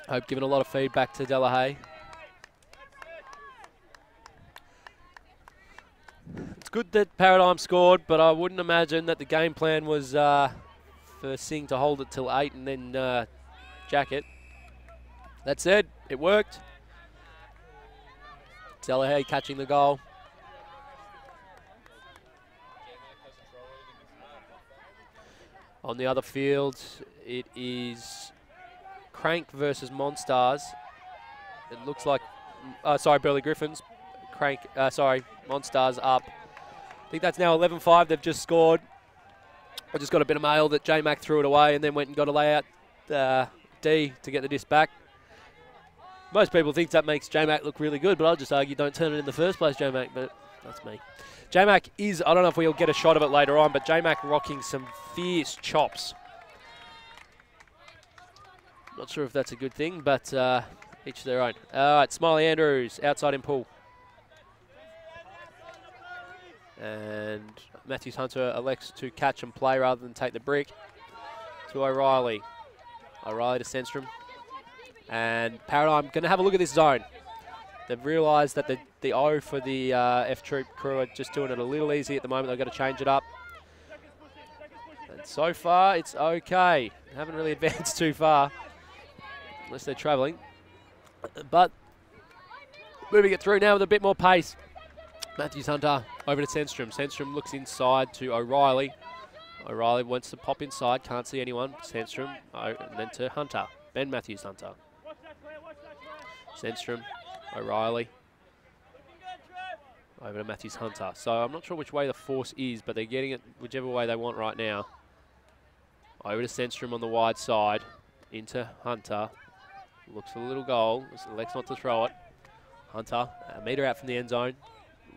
Hope giving a lot of feedback to Delahaye. It's good that Paradigm scored, but I wouldn't imagine that the game plan was for Singh to hold it till 8 and then jack it. That said, it worked. Delahaye catching the goal. On the other field, it is Crank versus Monstars. It looks like, Burley Griffins. Monstars up. I think that's now 11-5. They've just scored. I just got a bit of mail that J-Mac threw it away and then went and got a layout D to get the disc back. Most people think that makes J-Mac look really good, but I'll just argue don't turn it in the first place, J-Mac, but that's me. J-Mac is, I don't know if we'll get a shot of it later on, but J-Mac rocking some fierce chops. Not sure if that's a good thing, but each their own. All right, Smiley Andrews, outside in pool. And Matthews Hunter elects to catch and play rather than take the brick to O'Reilly. O'Reilly to Sandstrom. And Paradigm going to have a look at this zone. They've realised that the O for the FTroop crew are just doing it a little easy at the moment. They've got to change it up. And so far, it's okay. They haven't really advanced too far, unless they're travelling. But moving it through now with a bit more pace. Matthews Hunter over to Sandstrom. Sandstrom looks inside to O'Reilly. O'Reilly wants to pop inside, can't see anyone. Sandstrom, and then to Hunter. Ben Matthews Hunter. Sandstrom, O'Reilly. Over to Matthews Hunter. So I'm not sure which way the force is, but they're getting it whichever way they want right now. Over to Sandstrom on the wide side. Into Hunter. Looks for a little goal. Elects not to throw it. Hunter, a metre out from the end zone.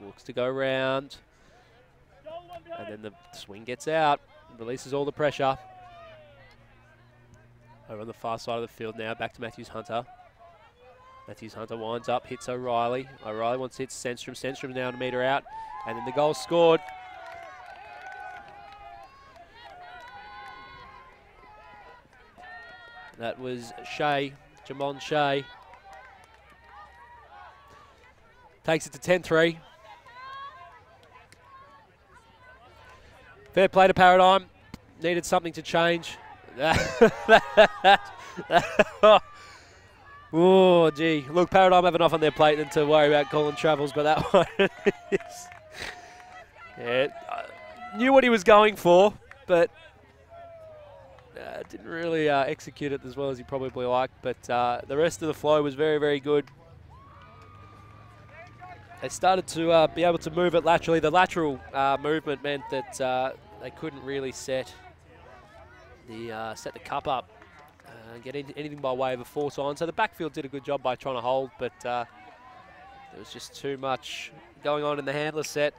Looks to go round. And then the swing gets out. Releases all the pressure. Over on the far side of the field now. Back to Matthews Hunter. Matthews Hunter winds up, hits O'Reilly. O'Reilly wants to hit Sandstrom. Sandstrom now a metre out. And then the goal scored. That was Shea, Jamon Shea. Takes it to 10-3. Fair play to Paradigm. Needed something to change. Oh, gee. Look, Paradigm have enough on their plate than to worry about Colin Travels, but that one is... Yeah, knew what he was going for, but didn't really execute it as well as he probably liked. But the rest of the flow was very, very good. They started to be able to move it laterally. The lateral movement meant that they couldn't really set the cup up and get anything by way of a force on. So the backfield did a good job by trying to hold, but there was just too much going on in the handler set.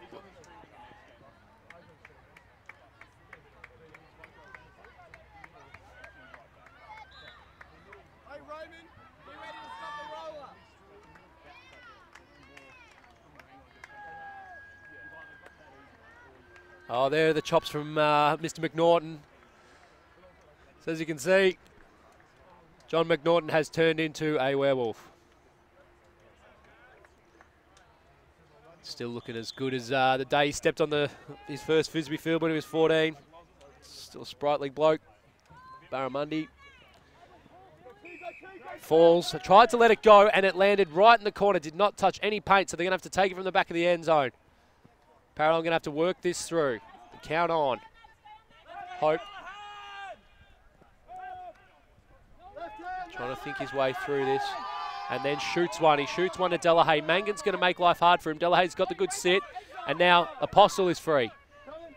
Oh, there are the chops from Mr. McNaughton. So as you can see, John McNaughton has turned into a werewolf. Still looking as good as the day he stepped on his first Frisbee field when he was 14. Still a sprightly bloke. Barramundi. Falls, tried to let it go and it landed right in the corner, did not touch any paint, so they're going to have to take it from the back of the end zone. Parallel going to have to work this through. Count on. Hope. Trying to think his way through this. And then shoots one. He shoots one to Delahaye. Mangan's going to make life hard for him. Delahaye's got the good sit. And now Apostle is free.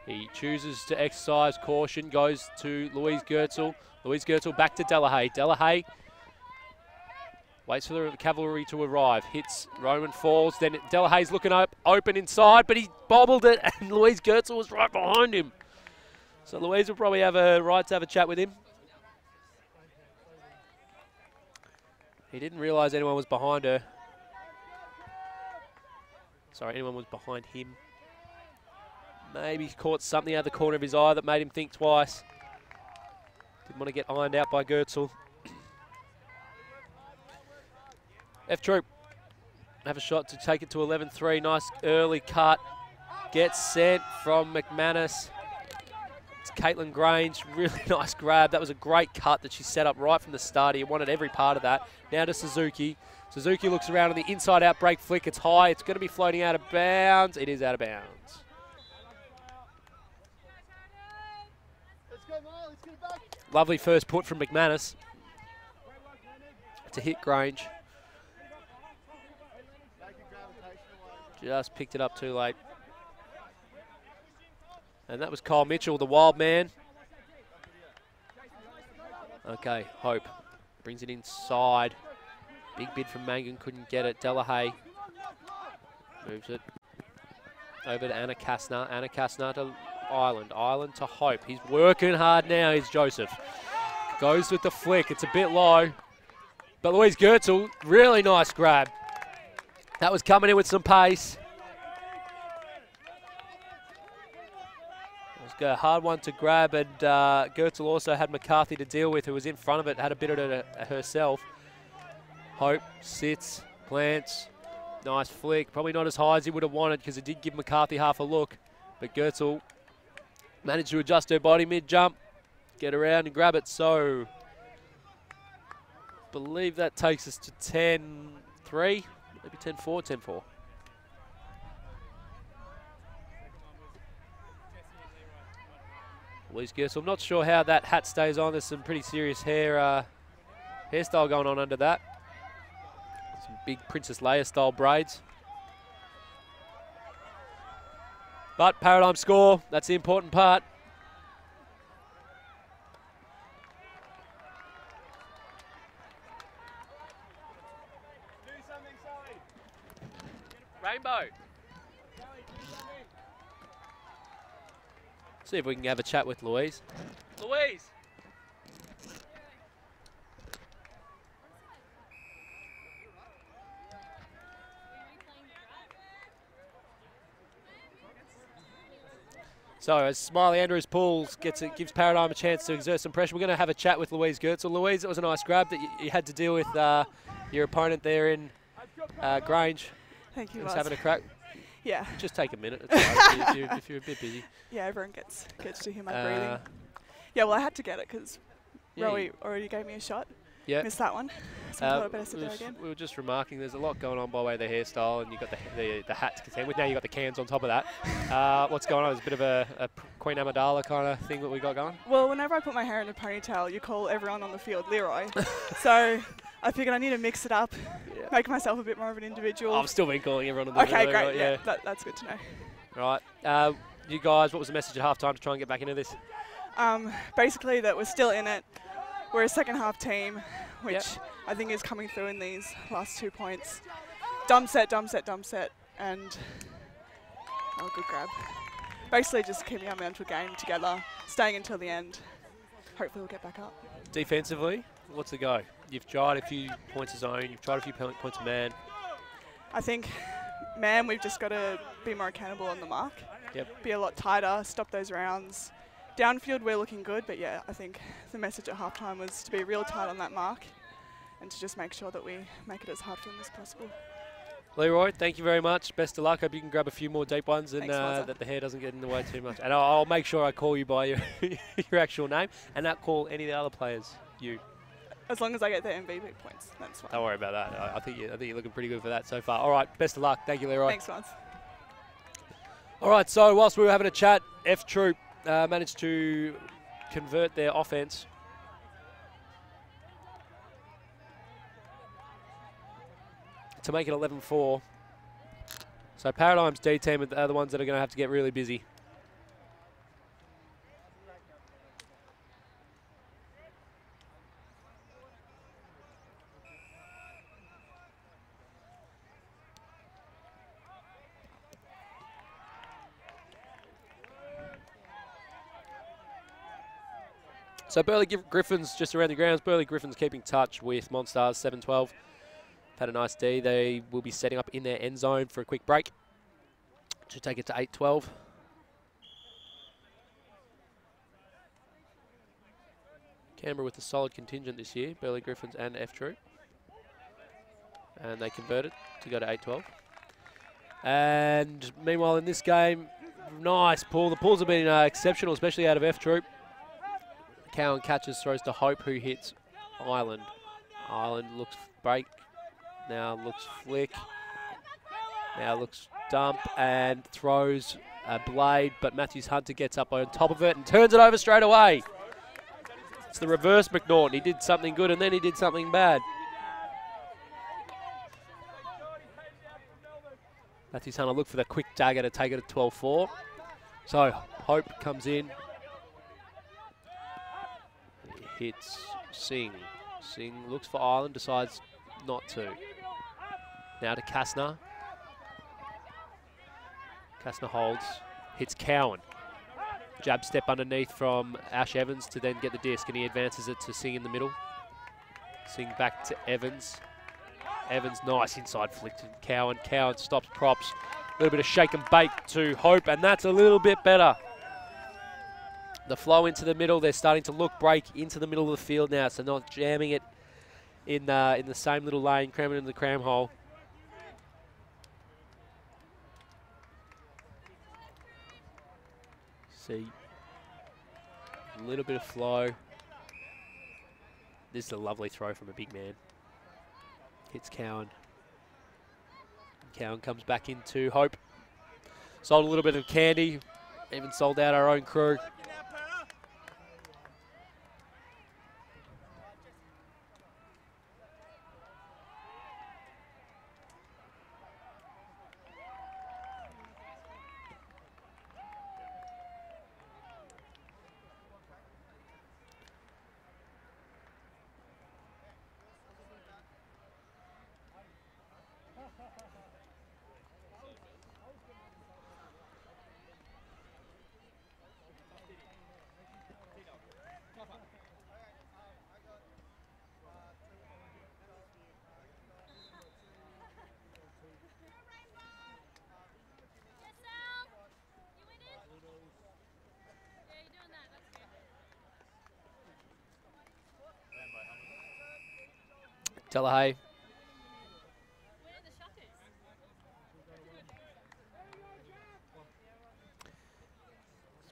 He chooses to exercise caution. Goes to Louise Goertzel. Louise Goertzel back to Delahaye. Delahaye waits for the cavalry to arrive. Hits, Roman falls. Then Delahaye's looking open inside, but he bobbled it, and Louise Goertzel was right behind him. So Louise will probably have a right to have a chat with him. He didn't realise anyone was behind her. Sorry, anyone was behind him. Maybe he caught something out of the corner of his eye that made him think twice. Didn't want to get ironed out by Goertzel. FTroop have a shot to take it to 11-3. Nice early cut. Gets sent from McManus. It's Caitlin Grange. Really nice grab. That was a great cut that she set up right from the start. He wanted every part of that. Now to Suzuki. Suzuki looks around on the inside out break flick. It's high. It's going to be floating out of bounds. It is out of bounds. Lovely first put from McManus to hit Grange. Just picked it up too late. And that was Kyle Mitchell, the wild man. Okay, Hope brings it inside. Big bid from Mangan, couldn't get it. Delahaye moves it over to Anna Kastner. Anna Kastner to Ireland. Ireland to Hope. He's working hard now, is Joseph. Goes with the flick. It's a bit low. But Louise Goertzel, really nice grab. That was coming in with some pace. It was a hard one to grab, and Goertzel also had McCarthy to deal with, who was in front of it, had a bit of it herself. Hope sits, plants. Nice flick. Probably not as high as he would have wanted because it did give McCarthy half a look. But Goetzel managed to adjust her body mid-jump, get around and grab it. So, believe that takes us to 10-3, maybe 10-4, 10-4. Louise Gersel, I'm not sure how that hat stays on. There's some pretty serious hairstyle going on under that. Some big Princess Leia style braids. But Paradigm score, that's the important part. Rainbow. See if we can have a chat with Louise. Louise! So as Smiley Andrews pulls, gives Paradigm a chance to exert some pressure, we're going to have a chat with Louise Goetzel. Louise, it was a nice grab that you had to deal with your opponent there in Grange.
Thank you,
Just having a crack.
Yeah.
Just take a minute if you're a bit busy.
Yeah, everyone gets to hear my breathing. Yeah, well, I had to get it because Rowie already gave me a shot.
Yeah.
Missed that one. So I thought I'd better sit there again.
We were just remarking there's a lot going on by way of the hairstyle, and you've got the hat to contend with. Now you've got the cans on top of that. What's going on? It's a bit of a Queen Amidala kind of thing that we got going?
Well, whenever I put my hair in a ponytail, you call everyone on the field Leroy. So I figured I need to mix it up, make myself a bit more of an individual.
I've still been calling everyone on the
Okay,
field.
great.
Right?
Yeah, that's good to know.
Right. You guys, what was the message at halftime to try and get back into this?
Basically that we're still in it. We're a second half team, which I think is coming through in these last 2 points. Dumb set, and good grab. Basically just keeping our mental game together, staying until the end. Hopefully we'll get back up.
Defensively, what's the go? You've tried a few points of zone, you've tried a few points of man.
I think, man, we've just got to be more accountable on the mark.
Yep.
Be a lot tighter, stop those rounds. Downfield, we're looking good, but yeah, I think the message at halftime was to be real tight on that mark and to just make sure that we make it as hard for them as possible.
Leroy, thank you very much. Best of luck. Hope you can grab a few more deep ones and
Thanks,
that the hair doesn't get in the way too much. And I'll make sure I call you by your your actual name and not call any of the other players you.
As long as I get the MVP points, that's fine.
Don't worry about that. I think you're looking pretty good for that so far. All right, best of luck. Thank you, Leroy.
Thanks, Vance.
All right, so whilst we were having a chat, FTroop managed to convert their offense. To make it 11-4. So Paradigm's D team are the ones that are going to have to get really busy. So Burleigh Griffins just around the grounds. Burleigh Griffins keeping touch with Monstars 7-12. Had a nice D. They will be setting up in their end zone for a quick break to take it to 8-12. Canberra with a solid contingent this year, Burleigh Griffins and FTroop. And they converted to go to 8-12. And meanwhile in this game, nice pull. The pulls have been exceptional, especially out of FTroop. Cowan catches, throws to Hope, who hits Island. Island looks break, now looks flick, now looks dump and throws a blade, but Matthews Hunter gets up on top of it and turns it over straight away. It's the reverse McNaughton. He did something good and then he did something bad. Matthews Hunter looked for the quick dagger to take it at 12-4. So Hope comes in. Hits Singh. Singh looks for Island, decides not to. Now to Kastner. Kastner holds, hits Cowan. Jab step underneath from Ash Evans to then get the disc, and he advances it to Singh in the middle. Singh back to Evans. Evans, nice inside flick to Cowan. Cowan stops props. A little bit of shake and bake to Hope, and that's a little bit better. The flow into the middle, they're starting to break into the middle of the field now, so not jamming it in the same little lane, cramming into the cram hole. See a little bit of flow. This is a lovely throw from a big man. Hits Cowan. Cowan comes back into Hope. Sold a little bit of candy. Even sold out our own crew. Delahaye.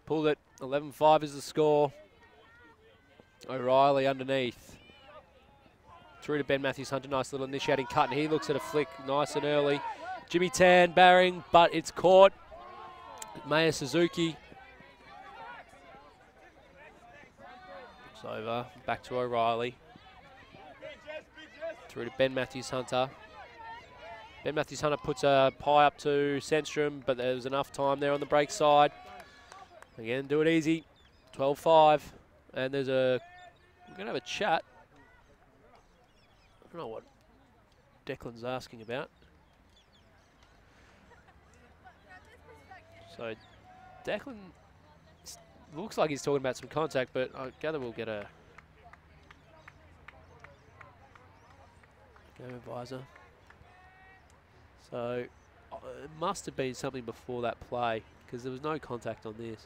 Pulled it. 11-5 is the score. O'Reilly underneath. Through to Ben Matthews-Hunter. Nice little initiating cut, and he looks at a flick nice and early. Jimmy Tan barring, but it's caught. Maya Suzuki. It's over. Back to O'Reilly. Through to Ben Matthews-Hunter. Ben Matthews-Hunter puts a pie up to Sandstrom, but there's enough time there on the break side. Again, do it easy. 12-5. And we're going to have a chat. I don't know what Declan's asking about. So Declan looks like he's talking about some contact, but I gather we'll get a game advisor. So it must have been something before that play, because there was no contact on this.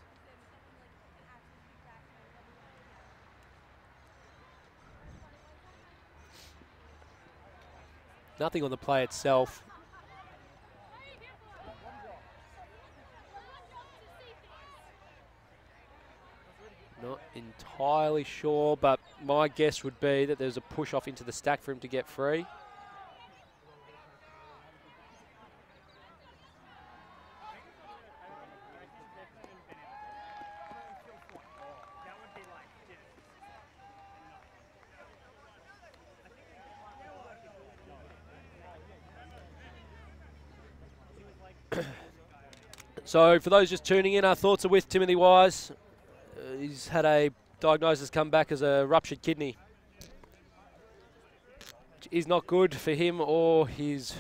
Nothing on the play itself. Not entirely sure, but my guess would be that there's a push off into the stack for him to get free. So for those just tuning in, our thoughts are with Timothy Wise. He's had a diagnosis come back as a ruptured kidney. Which is not good for him or his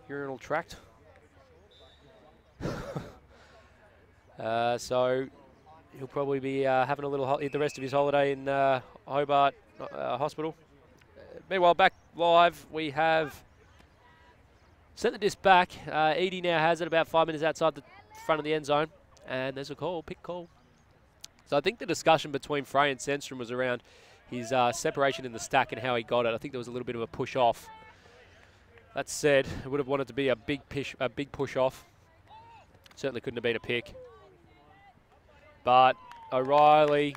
urinal tract. So he'll probably be having a little the rest of his holiday in Hobart Hospital. Meanwhile, back live, we have sent the disc back. Edie now has it about 5 minutes outside the front of the end zone, and there's a call, pick call. So I think the discussion between Frey and Sandstrom was around his separation in the stack and how he got it. I think there was a little bit of a push off. That said, I would have wanted to be a big push off. Certainly couldn't have been a pick. But O'Reilly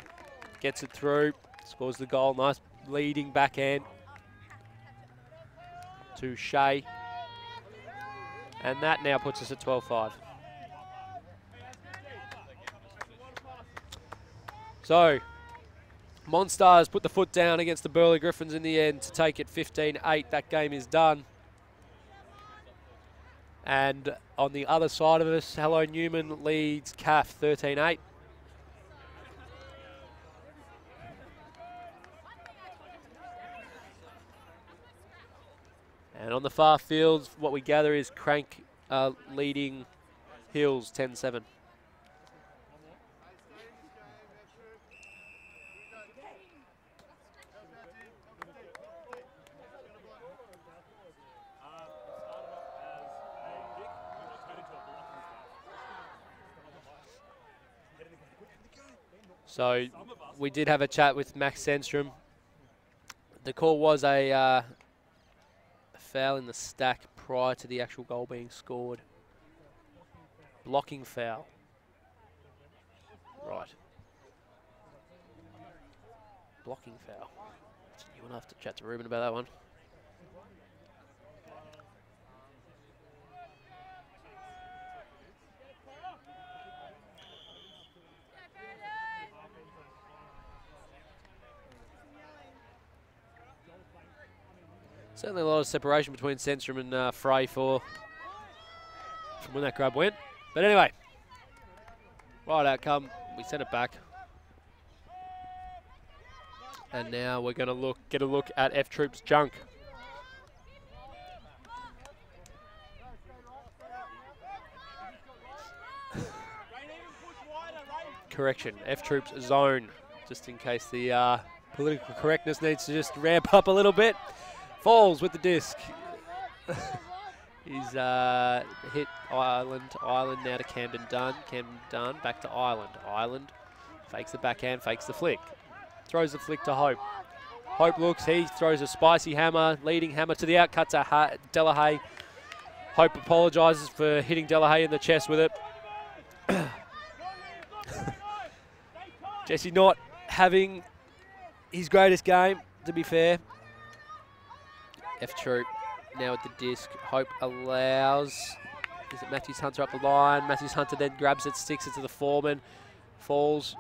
gets it through, scores the goal. Nice leading backhand to Shea. And that now puts us at 12-5. So, Monstars put the foot down against the Burleigh Griffins in the end to take it 15-8. That game is done. And on the other side of us, Hello Newman leads CAF 13-8. And on the far field, what we gather is Crank leading Hills 10-7. So we did have a chat with Max Sandstrom The call was a foul in the stack prior to the actual goal being scored. Blocking foul. Right. Blocking foul. You want to have to chat to Ruben about that one. Certainly a lot of separation between Sandstrom and Frey from when that grab went. But anyway, right outcome. We sent it back. And now we're going to get a look at FTroop's junk. Correction, FTroop's zone, just in case the political correctness needs to just ramp up a little bit. Falls with the disc. He's hit Island now to Camden Dunn. Camden Dunn back to Island. Island fakes the backhand, fakes the flick. Throws the flick to Hope. Hope looks, he throws a spicy hammer, leading hammer to the out, cut to Delahaye. Hope apologises for hitting Delahaye in the chest with it. Jesse not having his greatest game, to be fair. FTroop now at the disc. Hope allows, is it Matthews Hunter up the line? Matthews Hunter then grabs it, sticks it to the foreman. Falls,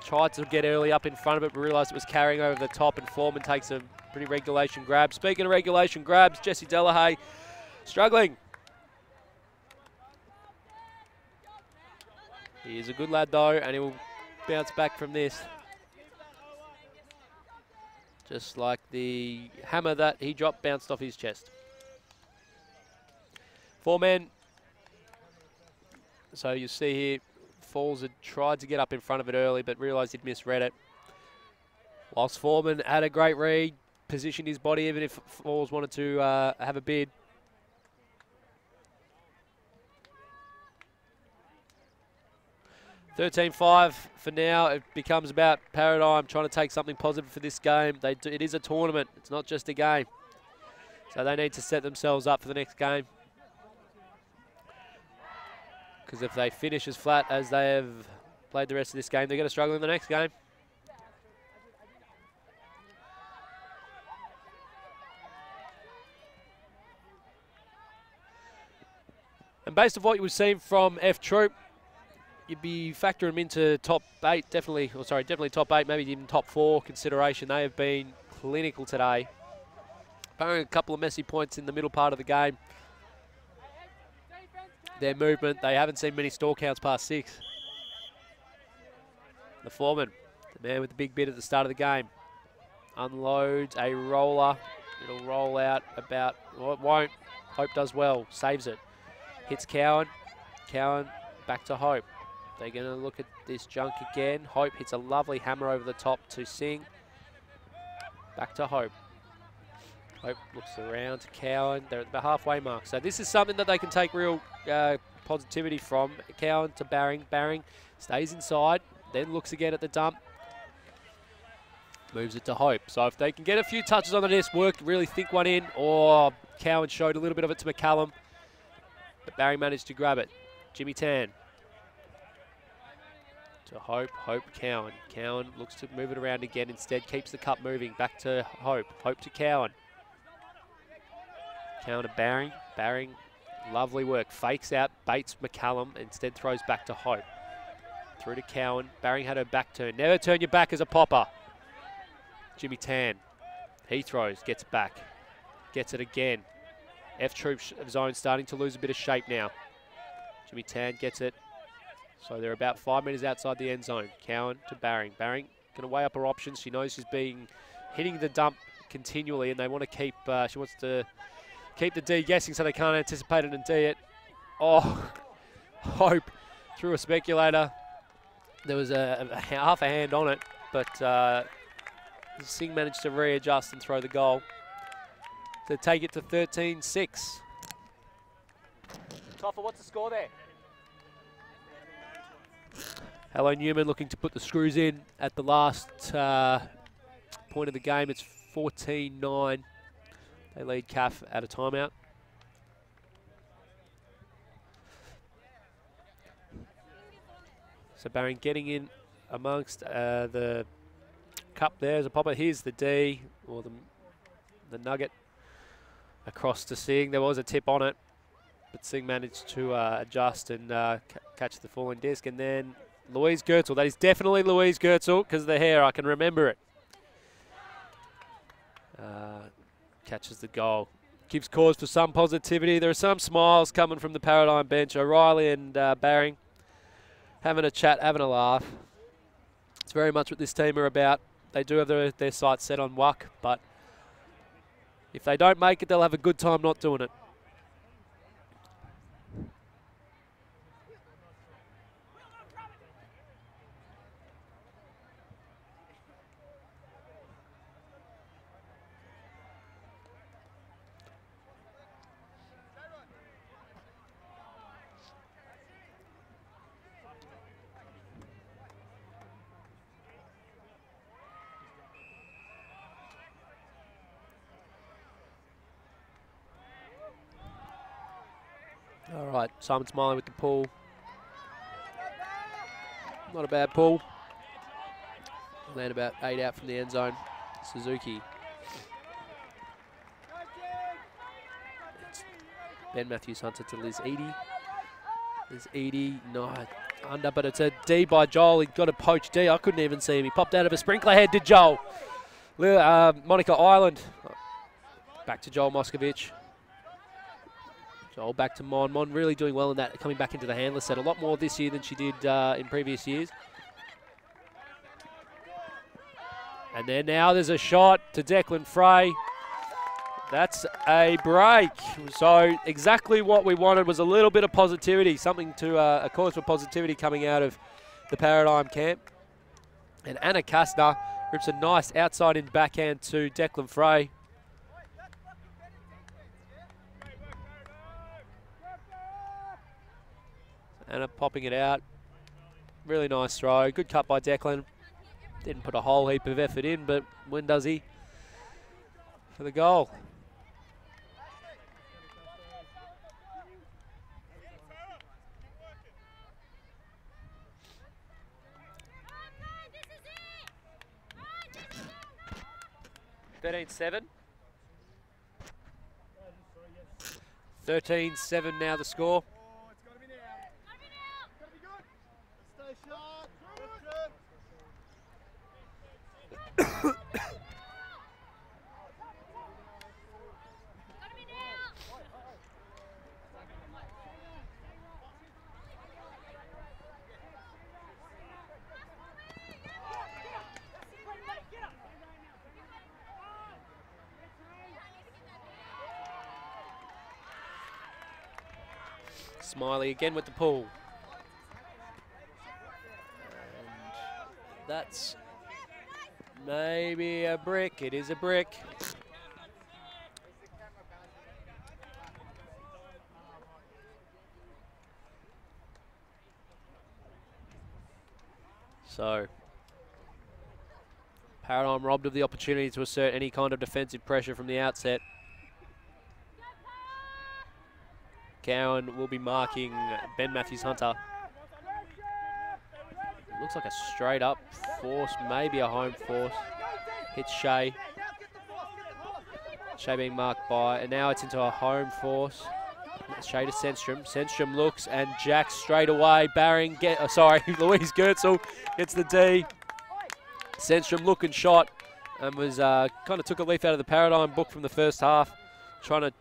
tried to get early up in front of it, but realised it was carrying over the top, and Foreman takes a pretty regulation grab. Speaking of regulation grabs, Jesse Delahaye struggling. He is a good lad though, and he will bounce back from this. Just like the hammer that he dropped bounced off his chest. 4 men. So you see here, Falls had tried to get up in front of it early, but realised he'd misread it. Whilst Foreman had a great read, positioned his body even if Falls wanted to have a bid. $13-5 for now. It becomes about Paradigm trying to take something positive for this game. It is a tournament. It's not just a game. So they need to set themselves up for the next game. Because if they finish as flat as they have played the rest of this game, they're going to struggle in the next game. And based on what you've seen from FTroop, you'd be factoring them into top 8, definitely top 8, maybe even top 4 consideration. They have been clinical today. Barring a couple of messy points in the middle part of the game. Their movement, they haven't seen many store counts past 6. The Foreman, the man with the big bid at the start of the game, unloads a roller. It'll roll out about, well, it won't. Hope does well, saves it. Hits Cowan. Cowan back to Hope. They're going to look at this junk again. Hope hits a lovely hammer over the top to Singh. Back to Hope. Hope looks around to Cowan. They're at the halfway mark. So this is something that they can take real positivity from. Cowan to Baring. Baring stays inside, then looks again at the dump. Moves it to Hope. So if they can get a few touches on the disc, really think one in. Or Cowan showed a little bit of it to McCallum. But Baring managed to grab it. Jimmy Tan. To Hope, Hope, Cowan. Cowan looks to move it around again. Instead, keeps the cup moving. Back to Hope. Hope to Cowan. Cowan to Baring. Baring, lovely work. Fakes out, baits McCallum. Instead, throws back to Hope. Through to Cowan. Baring had her back turn. Never turn your back as a popper. Jimmy Tan. He throws, gets back. Gets it again. FTroop zone starting to lose a bit of shape now. Jimmy Tan gets it. So they're about 5 metres outside the end zone. Cowan to Baring. Baring going to weigh up her options. She knows she's hitting the dump continually, and they want to keep. She wants to keep the D guessing, so they can't anticipate it and D it. Oh, Hope through a speculator. There was a half a hand on it, but Singh managed to readjust and throw the goal to take it to 13-6. Toffa, what's the score there? Hello Newman looking to put the screws in at the last point of the game. It's 14-9. They lead CAF at a timeout. So Barron getting in amongst the cup there as a popper. Here's the D, or the nugget, across to Singh. There was a tip on it, but Singh managed to adjust and catch the falling disc. And then Louise Gertzel. That is definitely Louise Gertzel because of the hair. I can remember it. Catches the goal. Gives cause for some positivity. There are some smiles coming from the Paradigm bench. O'Reilly and Baring having a chat, having a laugh. It's very much what this team are about. They do have their sights set on WUC, but if they don't make it, they'll have a good time not doing it. All right, Simon Smiley with the pull. Not a bad pull. Land about 8 out from the end zone. Suzuki. It's Ben Matthews Hunter to Liz Eadie. Liz Eadie, no, under, but it's a D by Joel. He got a poached D. I couldn't even see him. He popped out of a sprinkler head to Joel. Monica Island. Back to Joel Moscovich. Joel back to Mon. Mon really doing well in that, coming back into the handler set. A lot more this year than she did in previous years. And then now there's a shot to Declan Frey. That's a break. So exactly what we wanted was a little bit of positivity, something to a cause for positivity coming out of the Paradigm camp. And Anna Kastner rips a nice outside-in backhand to Declan Frey. Anna popping it out. Really nice throw. Good cut by Declan. Didn't put a whole heap of effort in, but when does he? For the goal. (13-7). 13-7 now the score. Smiley again with the pull. And that's maybe a brick. It is a brick. So, Paradigm robbed of the opportunity to assert any kind of defensive pressure from the outset. Cowan will be marking Ben Matthews Hunter. Looks like a straight up force, maybe a home force. Hits Shea. Shea being marked by, and now it's into a home force. Shea to Sandstrom. Sandstrom looks and jacks straight away. Baring Louise Gertzel gets the D. Sandstrom looking shot and was kind of took a leaf out of the Paradigm book from the first half, trying to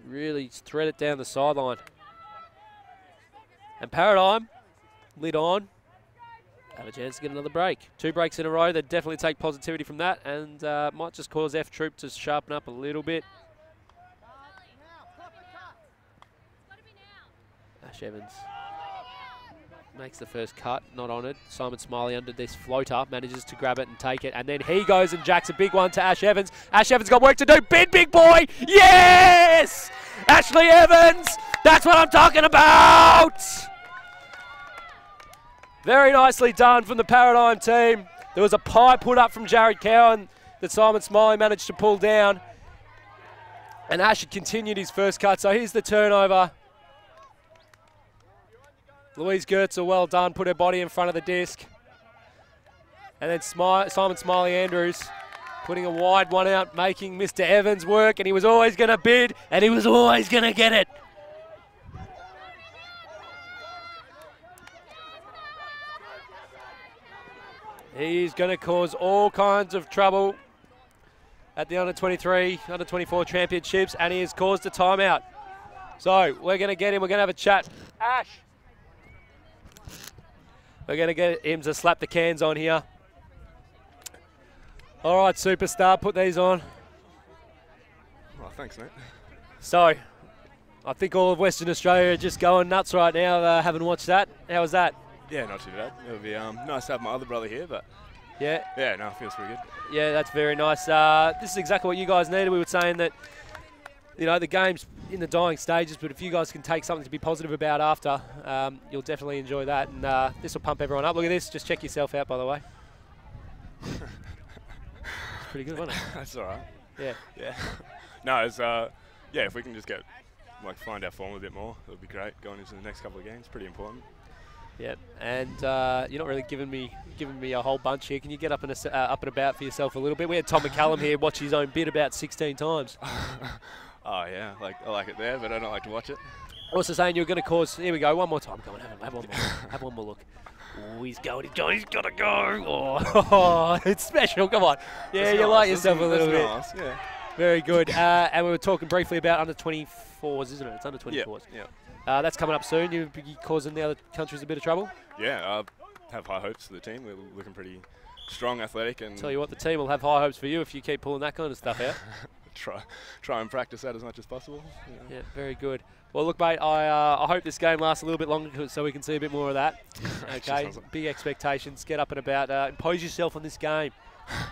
really thread it down the sideline. And Paradigm, lid on, have a chance to get another break. 2 breaks in a row, they definitely take positivity from that and might just cause FTroop to sharpen up a little bit. Ash Evans makes the first cut, not on it. Simon Smiley under this floater, manages to grab it and take it, and then he goes and jacks a big one to Ash Evans. Ash Evans got work to do. Big boy! Yes! Ashley Evans! That's what I'm talking about! Very nicely done from the Paradigm team. There was a pie put up from Jared Cowan. that Simon Smiley managed to pull down. And Ash had continued his first cut, so here's the turnover. Louise Gertzel, well done, put her body in front of the disc. And then Simon Smiley Andrews putting a wide one out, making Mr. Evans work, and he was always going to bid, and he was always going to get it. He's going to cause all kinds of trouble at the under-23, under-24 championships, and he has caused a timeout. So we're going to get him, we're going to have a chat. Ash. We're going to get him to slap the cans on here. All right, superstar, put these on.
Oh, thanks, mate.
So, I think all of Western Australia are just going nuts right now, having watched that. How was that?
Yeah, not too bad. It'll be nice to have my other brother here, but
yeah,
no, it feels pretty good.
Yeah, that's very nice. This is exactly what you guys needed. We were saying that, you know, the game's in the dying stages, but if you guys can take something to be positive about after, you'll definitely enjoy that. And this will pump everyone up. Look at this. Just check yourself out, by the way. It's pretty good, wasn't it?
That's all right.
Yeah.
Yeah. No, it's if we can just find our form a bit more, it would be great going into the next couple of games. Pretty important.
Yeah, and you're not really giving me a whole bunch here. Can you get up and about for yourself a little bit? We had Tom McCallum here watch his own bid about 16 times.
Oh yeah, I like it there, but I don't like to watch it.
Also saying you're going to cause. Here we go, one more time. Come on, have one more. Have one more look. Oh, he's got to go. Oh, it's special. Come on. Yeah,
that's
you
nice.
like yourself a little bit.
Nice. Yeah.
Very good. And we were talking briefly about under 24s, isn't it? It's under 24s.
Yeah.
That's coming up soon. You're causing the other countries a bit of trouble?
Yeah, I have high hopes for the team. We're looking pretty strong, athletic, and
Tell you what, the team will have high hopes for you if you keep pulling that kind of stuff out.
try and practice that as much as possible.
Yeah, very good. Well, look, mate, I hope this game lasts a little bit longer so we can see a bit more of that. Okay, big expectations. Get up and about. Impose yourself on this game.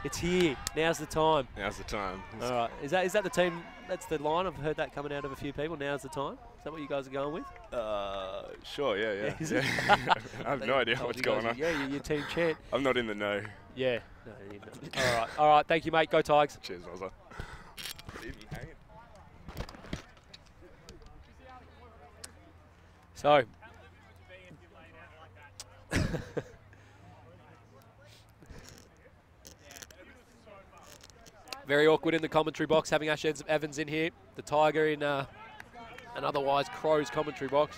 It's here. Now's the time.
Now's the time.
All right. Is that the team? That's the line. I've heard that coming out of a few people. Now's the time. Is that what you guys are going with?
Sure. Yeah.
Is it?
I have no idea what's going on.
Yeah, you're your team chant.
I'm not in the know.
Yeah. No, you're not. All right. Thank you, mate. Go Tigers.
Cheers, Rosa. Good evening. Hang it.
So. Very awkward in the commentary box having Ash Evans in here. The Tiger in an otherwise Crows commentary box.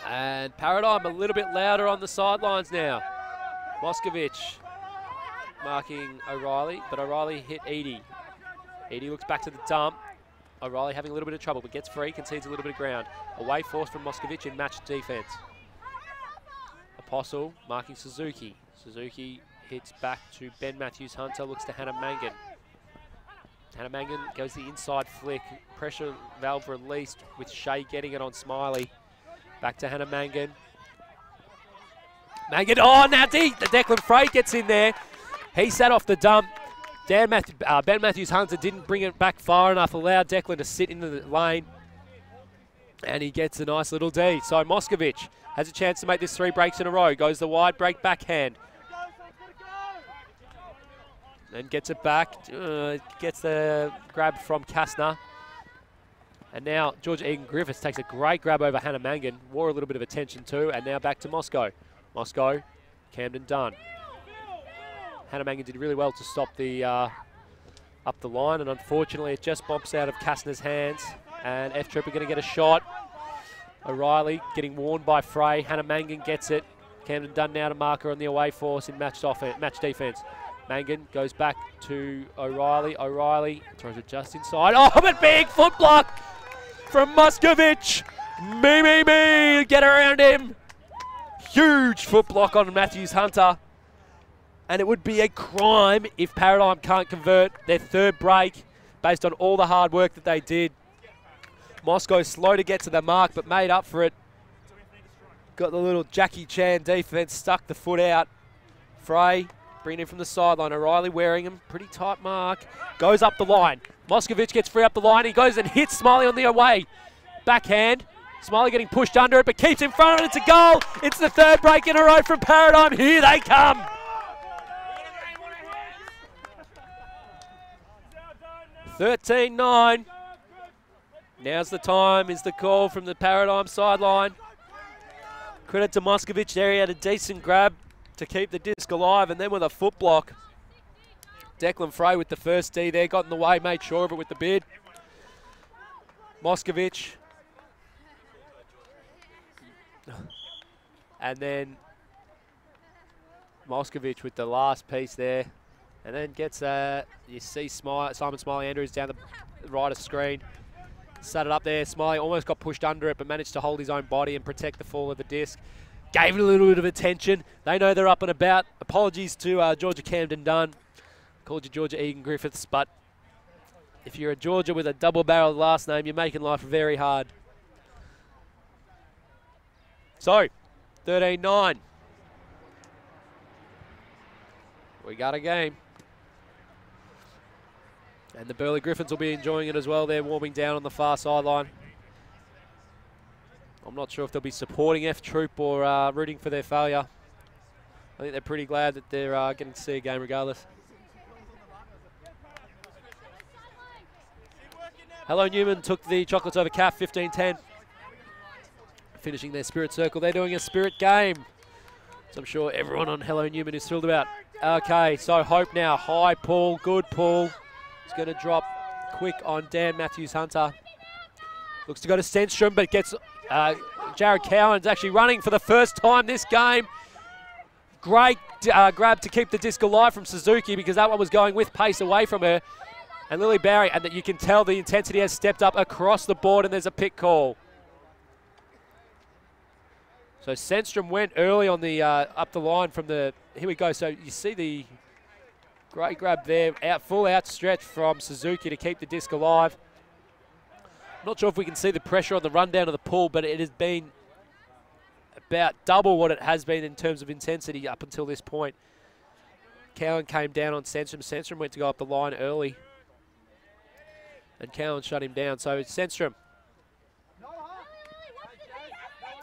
And Paradigm a little bit louder on the sidelines now. Moskovich marking O'Reilly, but O'Reilly hit Edie. Edie looks back to the dump. O'Reilly having a little bit of trouble, but gets free, concedes a little bit of ground. Away force from Moskovich in match defense. Apostle marking Suzuki. Suzuki hits back to Ben Matthews-Hunter, looks to Hannah Mangan. Hannah Mangan goes the inside flick, pressure valve released with Shea getting it on Smiley. Back to Hannah Mangan. Mangan, oh, now the Declan Frey gets in there. He sat off the dump. Ben Matthews-Hunter didn't bring it back far enough, allowed Declan to sit into the lane. And he gets a nice little D. So Moskovich has a chance to make this 3 breaks in a row. Goes the wide break backhand. Then gets it back, gets the grab from Kastner. And now Georgia Egan-Griffiths takes a great grab over Hannah Mangan. Wore a little bit of attention too, and now back to Moscow. Moscow, Camden Dunn. Hannah Mangan did really well to stop the up the line, and unfortunately it just bumps out of Kastner's hands. And FTroop are going to get a shot. O'Reilly getting warned by Frey. Hannah Mangan gets it. Camden Dunn now to mark her on the away force in match defence. Mangan goes back to O'Reilly. O'Reilly throws it just inside. Oh, but big foot block from Moskovich. Me. Get around him. Huge foot block on Matthews-Hunter. And it would be a crime if Paradigm can't convert their 3rd break based on all the hard work that they did. Moscow slow to get to the mark, but made up for it. Got the little Jackie Chan defense, stuck the foot out. Frey bringing in from the sideline. O'Reilly wearing him. Pretty tight mark. Goes up the line. Moskovich gets free up the line. He goes and hits Smiley on the away. Backhand. Smiley getting pushed under it, but keeps in front of it. It's a goal. It's the 3rd break in a row from Paradigm. Here they come. 13-9. Now's the time is the call from the Paradigm sideline. Credit to Moskovich there. He had a decent grab to keep the disc alive, and then with a foot block, Declan Frey with the first D there, got in the way, made sure of it with the bid. Moskovich. And then Moskovich with the last piece there. And then gets, you see Simon Smiley Andrews down the right of screen. Sat it up there. Smiley almost got pushed under it, but managed to hold his own body and protect the fall of the disc. Gave it a little bit of attention. They know they're up and about. Apologies to Georgia Camden Dunn. Called you Georgia Egan Griffiths, but if you're a Georgia with a double-barreled last name, you're making life very hard. So, 13-9. We got a game. And the Burleigh Griffins will be enjoying it as well. They're warming down on the far sideline. I'm not sure if they'll be supporting FTroop or rooting for their failure. I think they're pretty glad that they're getting to see a game regardless. Hello Newman took the chocolates over CAF 15-10. Finishing their Spirit Circle. They're doing a Spirit game. So I'm sure everyone on Hello Newman is thrilled about. Okay, so Hope now. High pull, good pull. It's going to drop quick on Dan Matthews-Hunter. Looks to go to Stenstrom, but gets Jared Cowan's actually running for the first time this game. Great grab to keep the disc alive from Suzuki because that one was going with pace away from her. And Lily Barry, and that you can tell the intensity has stepped up across the board, and there's a pick call. So Stenstrom went early on the up the line from the. Here we go. So you see the great grab there, full outstretch from Suzuki to keep the disc alive. Not sure if we can see the pressure on the rundown of the pool, but it has been about double what it has been in terms of intensity up until this point. Cowan came down on Stenstrom. Stenstrom went to go up the line early. And Cowan shut him down. So Stenstrom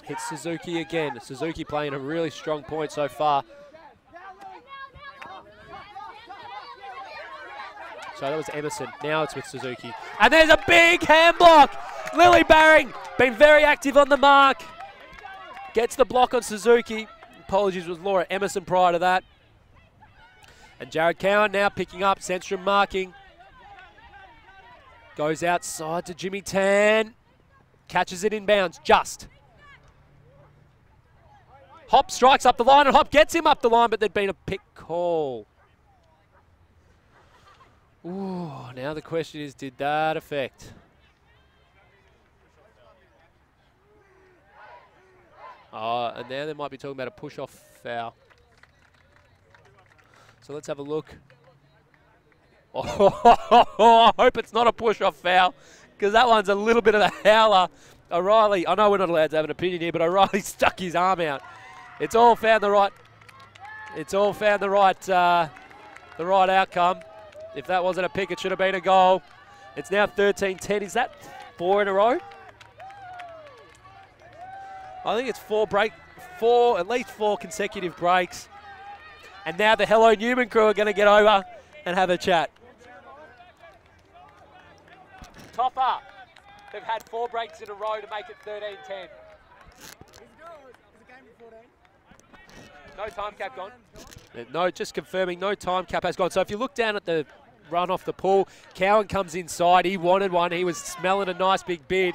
hits Suzuki again. Suzuki playing a really strong point so far. So that was Emerson. Now it's with Suzuki. And there's a big hand block. Lily Baring been very active on the mark. Gets the block on Suzuki. Apologies with Laura Emerson prior to that. And Jared Cowan now picking up. Stenstrom marking. Goes outside to Jimmy Tan. Catches it inbounds, just. Hop strikes up the line, and Hop gets him up the line, but there'd been a pick call. Ooh, now the question is, did that affect? And now they might be talking about a push-off foul. So let's have a look. I hope it's not a push-off foul, because that one's a little bit of a howler. O'Reilly, I know we're not allowed to have an opinion here, but O'Reilly stuck his arm out. It's all found the right. It's all found the right outcome. If that wasn't a pick, it should have been a goal. It's now 13-10. Is that 4 in a row? I think it's at least four consecutive breaks. And now the Hello Newman crew are going to get over and have a chat. Top up. They've had 4 breaks in a row to make it 13-10. No time cap gone. No, just confirming, no time cap has gone. So if you look down at the run off the pool, Cowan comes inside. He wanted one. He was smelling a nice big bid.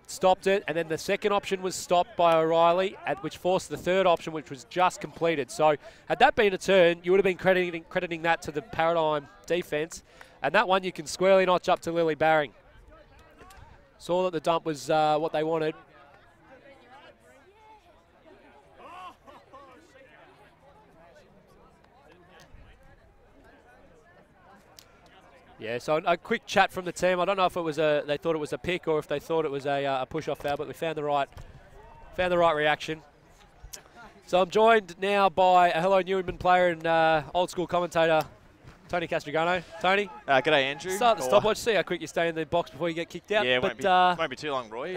Stopped it, and then the second option was stopped by O'Reilly, which forced the third option, which was just completed. So had that been a turn, you would have been crediting that to the Paradigm defence. And that one you can squarely notch up to Lily Baring. Saw that the dump was what they wanted. Yeah, so a quick chat from the team. I don't know if it was they thought it was a pick or if they thought it was a push-off foul, but we found the right reaction. So I'm joined now by a Hello Newman player and old school commentator, Tony Castrigano. Tony.
G'day, Andrew.
Start the stopwatch. See how quick you stay in the box before you get kicked out.
Yeah,
but
won't be too long, Roy.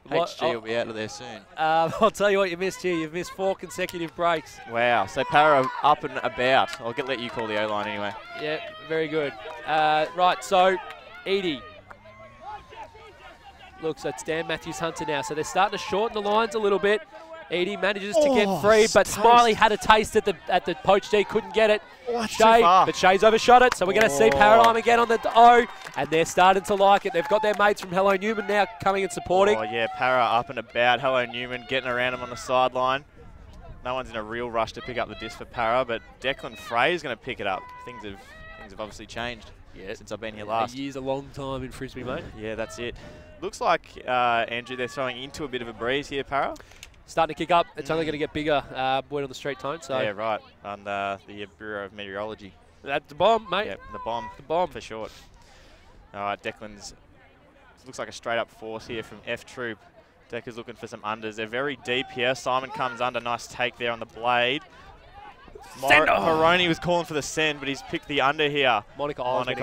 HG will be out of there soon.
I'll tell you what you missed here. You've missed 4 consecutive breaks.
Wow. So Para up and about. I'll let you call the O-line anyway.
Yeah, very good. Right, so Edie looks at Dan Matthews-Hunter now. So they're starting to shorten the lines a little bit. Edie manages to get free, but Smiley had a taste at the poach D, couldn't get it. Shea, but Shea's overshot it, so we're going to see Paradigm again on the O, and they're starting to like it. They've got their mates from Hello Newman now coming and supporting.
Oh, yeah, Para up and about. Hello Newman getting around him on the sideline. No one's in a real rush to pick up the disc for Para, but Declan Frey is going to pick it up. Things have obviously changed since I've been here last.
A year's a long time in Frisbee, mate.
Yeah, that's it. Looks like, Andrew, they're throwing into a bit of a breeze here, Para.
Starting to kick up. It's only going to get bigger, word on the street tone. So
yeah, right, on the Bureau of Meteorology.
That's the bomb, mate.
Yeah, the bomb.
The bomb.
For short. All right, Declan's looks like a straight-up force here from FTroop. Decker's looking for some unders. They're very deep here. Simon comes under. Nice take there on the blade. Maroney was calling for the send, but he's picked the under here.
Monica Island.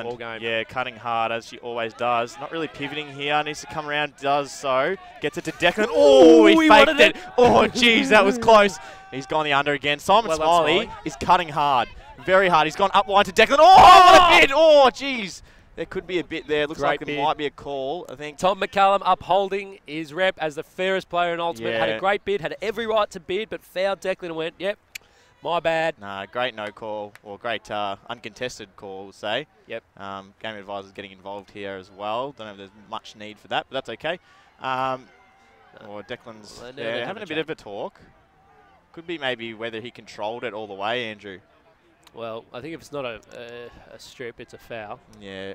Ball game.
Yeah, cutting hard as she always does. Not really pivoting here. Needs to come around. Does so. Gets it to Declan. Oh, he faked it. Oh, jeez, that was close. He's gone the under again. Simon Smiley is cutting hard. Very hard. He's gone up wide to Declan. Oh, what a bid. Oh, jeez. There could be a bit there. Looks like there might be a call, I think.
Tom McCallum upholding his rep as the fairest player in Ultimate.
Yeah.
Had a great bid. Had every right to bid, but fouled Declan and went, yep. My bad.
Nah, great no call, or great uncontested call, we'll say.
Yep.
Game advisor's getting involved here as well. Don't know if there's much need for that, but that's okay. Declan's having a bit of a talk. Could be maybe whether he controlled it all the way, Andrew.
Well, I think if it's not a strip, it's a foul.
Yeah.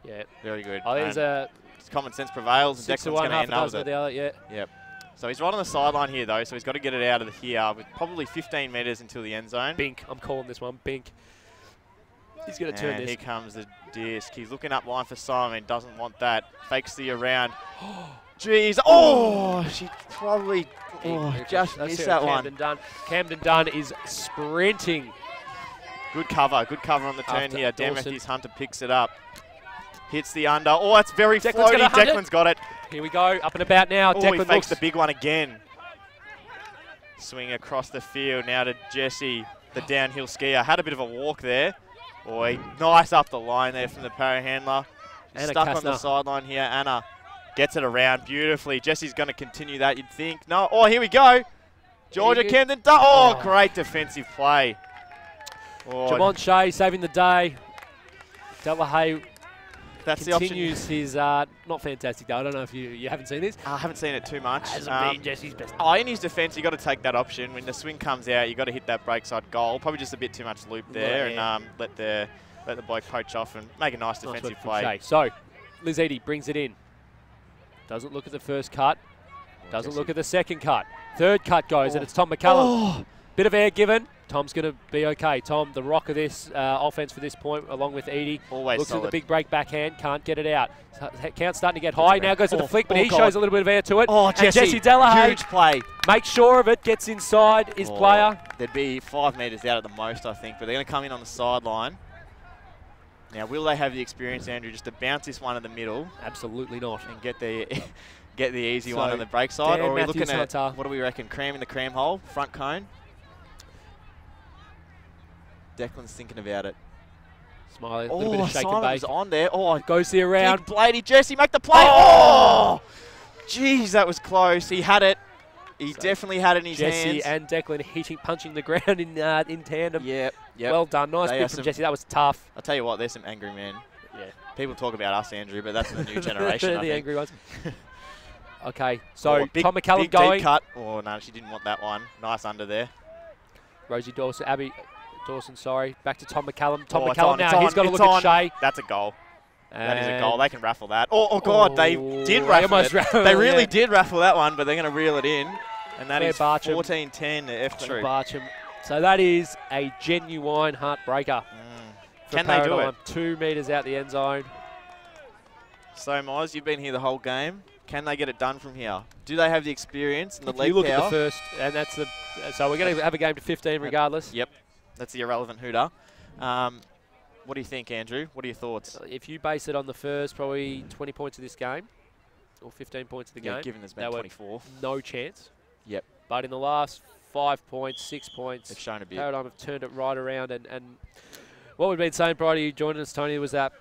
Yeah.
Very good.
I think
common sense prevails, and Declan's going to end up with it.
The other, yeah.
Yep. So he's right on the sideline here, though, so he's got to get it out of here with probably 15 metres until the end zone.
Bink. I'm calling this one. Bink. He's going to turn this.
Here comes the disc. He's looking up line for Simon. Doesn't want that. Fakes the around. Jeez. Oh, she probably just missed that one.
Camden Dunn is sprinting.
Good cover. Good cover on the turn here. Dan Matthews-Hunter picks it up. Hits the under. Oh, that's very floaty. Declan's got it.
Here we go. Up and about now.
Oh, he fakes the big one again. Swing across the field now to Jesse, the downhill skier. Had a bit of a walk there. Boy, nice up the line there from the para-handler. Stuck on the sideline here. Anna gets it around beautifully. Jesse's going to continue that, you'd think. No. Oh, here we go. Georgia Camden. Oh, great defensive play. Oh.
Jamont Shea saving the day. Delahaye
That's
continues his not fantastic day. I don't know if you haven't seen this.
I haven't seen it too much.
Hasn't been Jesse's best.
In his defence, you got to take that option. When the swing comes out, you got to hit that break side goal. Probably just a bit too much loop there, and let the bloke poach off and make a nice defensive play.
So, Liz Eadie brings it in. Doesn't look at the first cut. Doesn't look at the second cut. Third cut goes, and it's Tom McCallum. Bit of air given. Tom's going to be okay. Tom, the rock of this offense for this point, along with Edie.
Always
looks
solid.
at the big break backhand, can't get it out. Count's starting to get high. Now goes to the flick, but he shows a little bit of air to it.
Oh,
Jesse Delahaye,
huge play.
Makes sure of it, gets inside his player.
There'd be 5 metres out at the most, I think, but they're going to come in on the sideline. Now, will they have the experience, Andrew, just to bounce this one in the middle?
Absolutely not.
And get the easy one on the break side? Or are we looking at, what do we reckon, cram in the cram hole, front cone? Declan's thinking about it.
Smiley, a little bit of shake and bake.
On there. Oh,
goes the around.
Big Bladey, Jesse, make the play. Oh! Jeez, that was close. He had it. He definitely had it in his hands.
Jesse and Declan punching the ground in tandem.
Yep.
Well done. Nice bit from Jesse. That was tough.
I'll tell you what, there's some angry men.
Yeah.
People talk about us, Andrew, but that's the new generation, I think.
Angry ones. Okay, so Tom McCallum
big
going.
Deep cut. Oh, no, she didn't want that one. Nice under there.
Rosie Dawson, Abby Dawson, sorry. Back to Tom McCallum. Tom McCallum now, he's got to look at Shea.
That's a goal. That is a goal. They can raffle that. Oh God, they did raffle it. They really did raffle that one, but they're going to reel it in. And that is 14-10 to FTroop.
So that is a genuine heartbreaker.
Can they do it?
2 metres out the end zone.
So, Moz, you've been here the whole game. Can they get it done from here? Do they have the experience and the leg power?
You look at the first, and that's the. So we're going to have a game to 15 regardless.
Yep, that's the irrelevant hooter. What do you think, Andrew? What are your thoughts?
If you base it on the first, probably 20 points of this game. or 15 points of the
Yeah,
game.
given there's
They
been
were
24.
no chance.
Yep.
But in the last 5 points, 6 points,
They've shown a bit.
Paradigm have turned it right around. And what we've been saying prior to you joining us, Tony, was that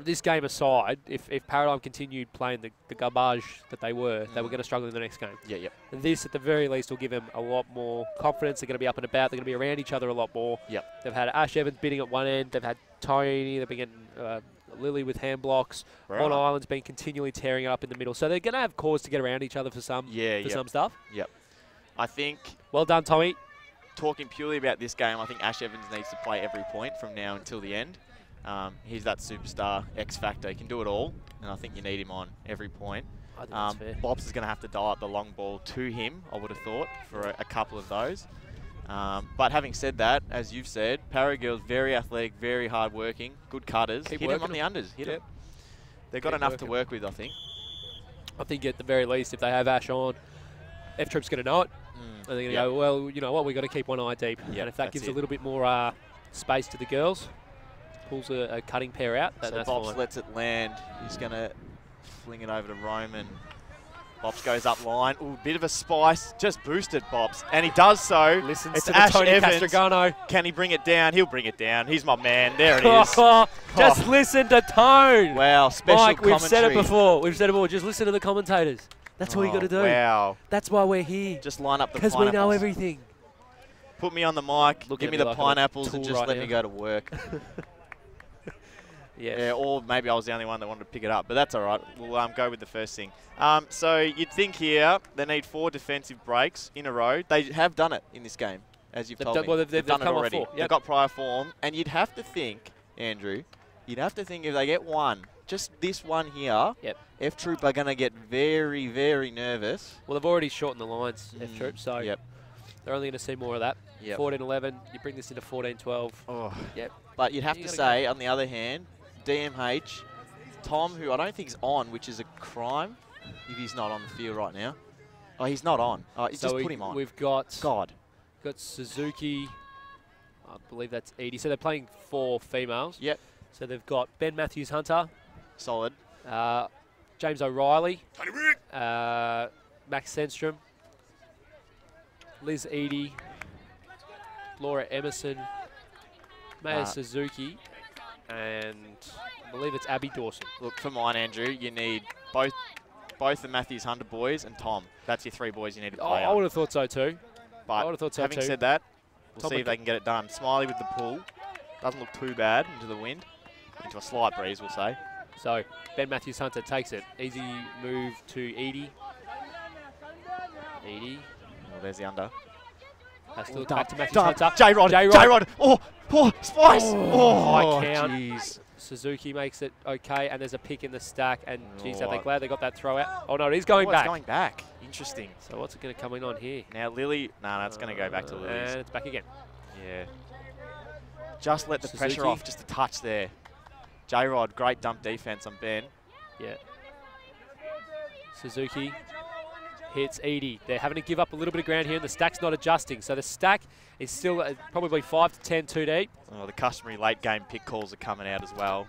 this game aside, if Paradigm continued playing the garbage that they were going to struggle in the next game.
Yeah, yep.
And this, at the very least, will give them a lot more confidence. They're going to be up and about. They're going to be around each other a lot more.
Yep.
They've had Ash Evans bidding at one end. They've had Tony. They've been getting Lily with hand blocks.
Right.
Mon Island's been continually tearing it up in the middle. So they're going to have cause to get around each other for some some stuff.
Yep. I think,
Well done, Tommy.
talking purely about this game, I think Ash Evans needs to play every point from now until the end. He's that superstar X factor. He can do it all, and I think you need him on every point.
I think that's fair.
Bobs is going to have to dial up the long ball to him, I would have thought, for a couple of those. But having said that, as you've said, Para girls very athletic, very hard working, good cutters.
Keep
Hit him
working
on the unders. Hit
Yep.
him. They've got
Keep
enough
working.
to work with, I think.
I think at the very least, if they have Ash on, FTroop's going to know it. And they're going to go, well, you know what, we've got to keep one eye deep.
Yep,
And if that
that's
gives
it.
a little bit more space to the girls, pulls a cutting pair out,
So
that's
Bobs
fine.
lets it land. He's going to fling it over to Roman. Bobs goes up line. Ooh, bit of a spice. Just boosted Bobs. And he does so.
Listens
It's
to the
Ash
Tony
Evans.
Castrogano.
Can he bring it down? He'll bring it down. He's my man. There it is.
Just listen to Tone.
Wow, special
Mike, we've said it
commentary.
before. We've said it before. Just listen to the commentators. That's all you got to do.
Wow.
That's why we're here.
Just line up the
Because
pineapples.
we know everything.
Put me on the mic.
Look
give
at
me
me
the
like I'm a
pineapples and
tool
just
right
let
now.
me go to work.
Yes.
Yeah, or maybe I was the only one that wanted to pick it up, but that's all right. We'll go with the first thing. So you'd think here they need 4 defensive breaks in a row. They have done it in this game, as you've
They've
told
done-
me.
well, they've
done it
come off
already.
4,
They've
yep.
got prior form, and you'd have to think, Andrew, you'd have to think if they get one, just this one here,
Yep.
FTroop are going to get very, very nervous.
Well, they've already shortened the lines, FTroop, so
Yep.
they're only going to see more of that.
Yep.
14-11, you bring this into 14-12.
Oh.
Yep.
But you'd have
You
to
gotta
say, on the other hand, DMH, Tom, who I don't think is on, which is a crime if he's not on the field right now. Oh, he's not on. Oh, just put him on.
We've got
God.
Suzuki, I believe that's Edie. So they're playing 4 females.
Yep.
So they've got Ben Matthews-Hunter,
Solid.
James O'Reilly, Max Sandstrom, Liz Edie, Laura Emerson, Maya Suzuki, and I believe it's Abby Dawson.
Look, for mine, Andrew, you need both the Matthews Hunter boys and Tom. That's your 3 boys you need to play
I
on.
would have thought so too.
But
I would have thought so
having
too.
said that, we'll
Tom
see if they can get it done. Smiley with the pull. Doesn't look too bad into the wind. Into a slight breeze, we'll say.
So Ben Matthews-Hunter takes it. Easy move to Edie. Edie
Well, there's the under.
has to look
Dump,
back to Matthews-Hunter.
J-Rod.
J-Rod.
J-Rod. Oh, Spice.
High count.
Jeez.
Suzuki makes it okay, and there's a pick in the stack. And geez, are they
Oh.
glad they got that throw out? Oh no, it is going
Oh,
back.
It's going back. Interesting.
So what's it going to come in on here?
Now Lily. No, that's going to go back to Lily's.
And it's back again.
Yeah. Just let the pressure
Suzuki.
off, just a touch there. J-Rod, great dump defense on Ben.
Yeah. Suzuki hits Edie. They're having to give up a little bit of ground here, and the stack's not adjusting. So the stack is still probably 5 to 10 too deep.
Oh, the customary late game pick calls are coming out as well.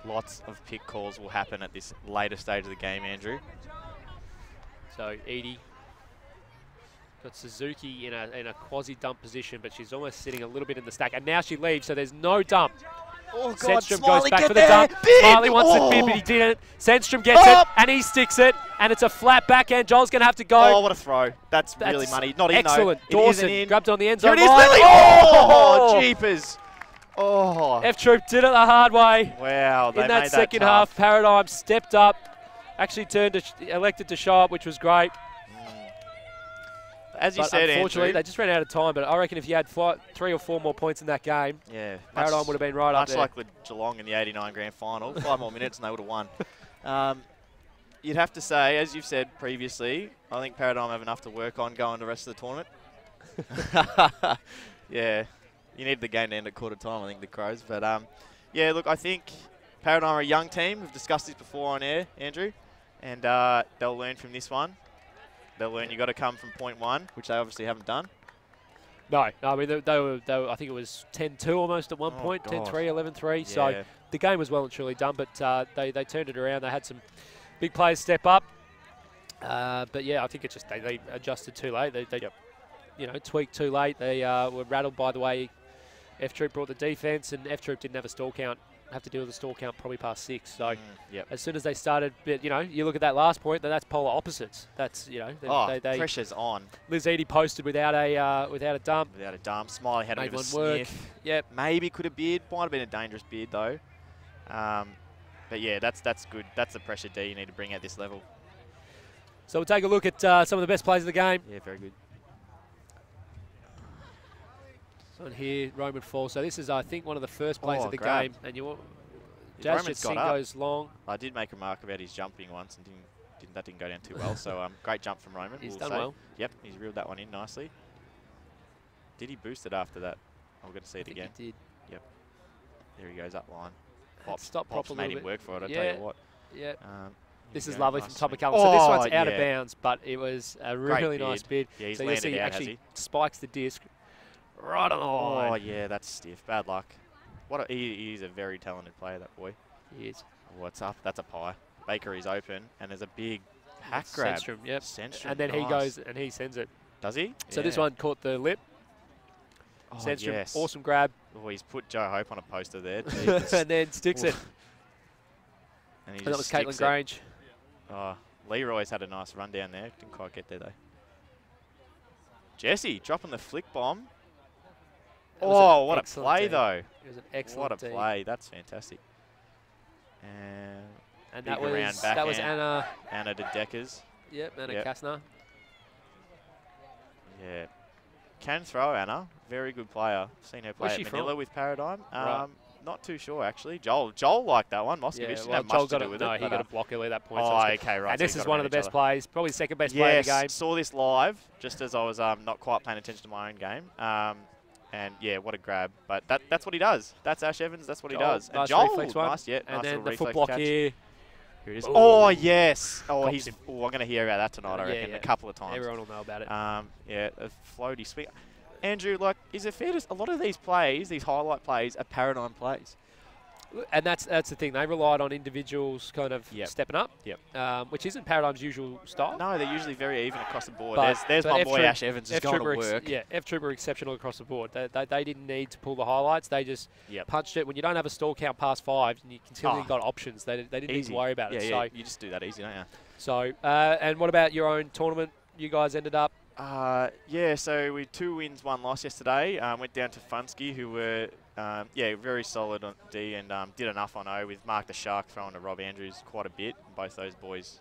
Lots of pick calls will happen at this later stage of the game, Andrew.
So Edie got Suzuki in a quasi-dump position, but she's almost sitting a little bit in the stack. And now she leaves, so there's no dump.
Oh, God,
Sandstrom
Smiley,
goes back
get
for the
there.
dump.
Bid.
Smiley wants it bid, but he didn't. Sandstrom gets
Up.
it, and he sticks it, and it's a flat backhand. Joel's going to have to go.
Oh, what a throw. That's really
That's
money. Not in,
excellent.
though. It isn't
Dawson
in.
grabbed it on the end
Here
zone
it is,
line.
Lily.
Oh!
Oh, jeepers. Oh.
FTroop did it the hard way.
Wow, they
In that
made
second
tough.
half, Paradigm stepped up, actually elected to show up, which was great.
As you
But
said,
unfortunately,
Andrew.
they just ran out of time. But I reckon if you had 3 or 4 more points in that game,
Yeah,
Paradigm would have been right up
much
there.
like the Geelong in the 89 grand final. 5 more minutes and they would have won. You'd have to say, as you've said previously, I think Paradigm have enough to work on going the rest of the tournament. Yeah, you need the game to end at quarter time, I think, the Crows. But yeah, look, I think Paradigm are a young team. We've discussed this before on air, Andrew, and they'll learn from this one. They'll learn you've got to come from point 1, which they obviously haven't done.
No, I mean, they were, I think it was 10-2 almost at one point,
God.
10-3, 11-3.
Yeah.
So the game was well and truly done, but they turned it around. They had some big players step up. But yeah, I think it's just they adjusted too late. They tweaked too late. They were rattled by the way FTroop brought the defence, and FTroop didn't have a stall count. Have to deal with the stall count probably past 6. So as soon as they started, but you look at that last point, that's polar opposites. That's they
pressure's on.
Liz Eady posted without a dump.
Without a dump, Smiley had a bit of a
work.
sniff.
Yep.
Maybe could have bid. Might have been a dangerous bid though. But yeah, that's good. That's the pressure D you need to bring at this level.
So we'll take a look at some of the best plays of the game.
Yeah, very good.
On here, Roman falls. So this is, I think, one of the first plays of the
grab.
game. And Jazz
Roman's
Singh
got up.
goes long.
I did make a remark about his jumping once, and that didn't go down too well. So great jump from Roman.
He's
we'll
done
say.
well.
Yep, he's reeled that one in nicely. Did he boost it after that? I'm going to see it again.
He did.
Yep. There he goes up line.
Stop
Pops made him work for it, I tell you what.
Yeah. This is
go,
lovely
nice
from
swing.
Top of Callum. So this one's out of
yeah.
bounds, but it was a really nice bid.
Yeah, he's
so you
landed
see he
out,
actually
has he?
spikes the disc right on the line.
Oh, yeah, that's stiff. Bad luck. He's a very talented player, that boy.
He is.
What's up? That's a pie. Bakery's open, and there's a big hack grab.
Sandstrom, yep.
Sandstrom,
And then he
nice.
goes and he sends it.
Does he?
So this one caught the lip.
Oh,
Sandstrom,
yes.
awesome grab.
Oh, he's put Joe Hope on a poster there.
And then sticks it.
And
that was Caitlin Grange.
Oh, Leroy's had a nice run down there. Didn't quite get there, though. Jesse dropping the flick bomb. Oh, what a play, though.
It was an excellent
What a play. That's fantastic. And
that was Anna.
Anna de Deckers.
Yep, Anna Kastner.
Yeah. Can throw, Anna. Very good player. Seen her play at Manila with Paradigm.
Right.
Not too sure, actually. Joel liked that one. Moscovich didn't have much to do with it.
No, he got a block early at that point.
Oh, okay, right.
And
so
this is one of the best plays, probably the second best play of the game.
Saw this live, just as I was not quite paying attention to my own game. And yeah, what a grab. But that's what he does. That's Ash Evans. That's what he does.
Nice
And Joel,
reflex one.
nice, yeah.
And
nice
then the
reflex
foot block
catch.
here.
Here it is.
Ooh.
Oh, yes. Oh,
Cops
he's.
him.
Oh, I'm going to hear about that tonight, I reckon, a couple of times.
Everyone will know about it.
Yeah, a floaty swing. Andrew, is it fair to... A lot of these plays, these highlight plays, are Paradigm plays.
And that's the thing. They relied on individuals kind of stepping up, which isn't Paradigm's usual style.
No, they're usually very even across the board.
But
There's my boy Ash Evans who's going to work.
FTroop were exceptional across the board. They didn't need to pull the highlights. They just punched it. When you don't have a stall count past 5 and you continually got options, they didn't need to worry about it.
Yeah, you just do that easy, don't you?
So, and what about your own tournament? You guys ended up...
so we 2 wins, 1 loss yesterday. Went down to Funsky, who were... very solid on D and did enough on O with Mark the Shark throwing to Rob Andrews quite a bit. Both those boys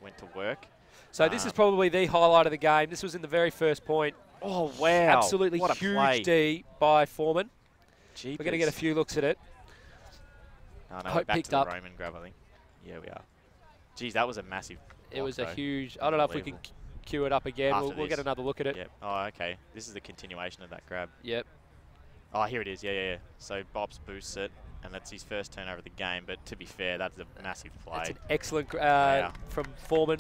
went to work.
So this is probably the highlight of the game. This was in the very first point.
Oh, wow.
Absolutely
what a
huge
play.
D by Foreman.
Jeepers.
We're going to get a few looks at it.
Oh, no,
Hope
we're back
picked
to the
up.
Roman grab, I think. Yeah, we are. Geez, that was a massive
It was a
though.
huge... I don't know if we can cue it up again. We'll get another look at it.
Yep. Oh, okay. This is the continuation of that grab.
Yep.
Oh, here it is. Yeah. So Bob's boosts it, and that's his first turnover of the game. But to be fair, that's a massive play.
That's an excellent from Foreman.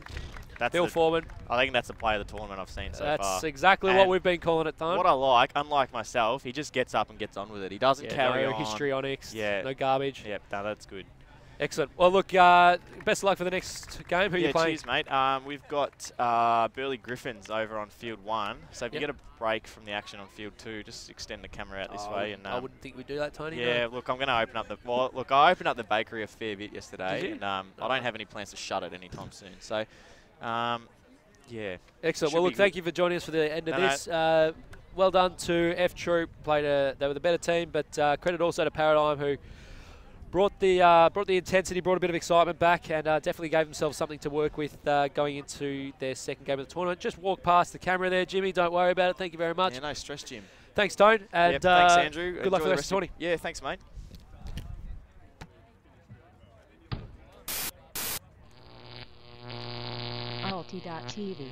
Bill Foreman.
I think that's the play of the tournament I've seen so far.
That's exactly what we've been calling it, though.
What I like, unlike myself, he just gets up and gets on with it. He doesn't carry
no
on.
histrionics. No garbage.
Yep, no, that's good.
Excellent. Well, look, best of luck for the next game. Who are you playing?
Cheers, mate. We've got Burley Griffins over on field 1. So if you get a break from the action on field 2, just extend the camera out this way. And
I wouldn't think we'd do that, Tony.
Yeah, look, I'm going to open up the... Well, look, I opened up the bakery a fair bit yesterday.
Did you?
And I don't have any plans to shut it anytime soon. So, yeah.
Excellent. Well, look, thank you for joining us for the end of this. Well done to FTroop. They were the better team, but credit also to Paradigm, who brought the intensity, brought a bit of excitement back, and definitely gave themselves something to work with going into their second game of the tournament. Just walk past the camera there, Jimmy. Don't worry about it. Thank you very much.
Yeah, no stress, Jim.
Thanks, Tone. And
thanks, Andrew.
Good luck for the rest of the tourney.
Yeah, thanks, mate.
Alti.tv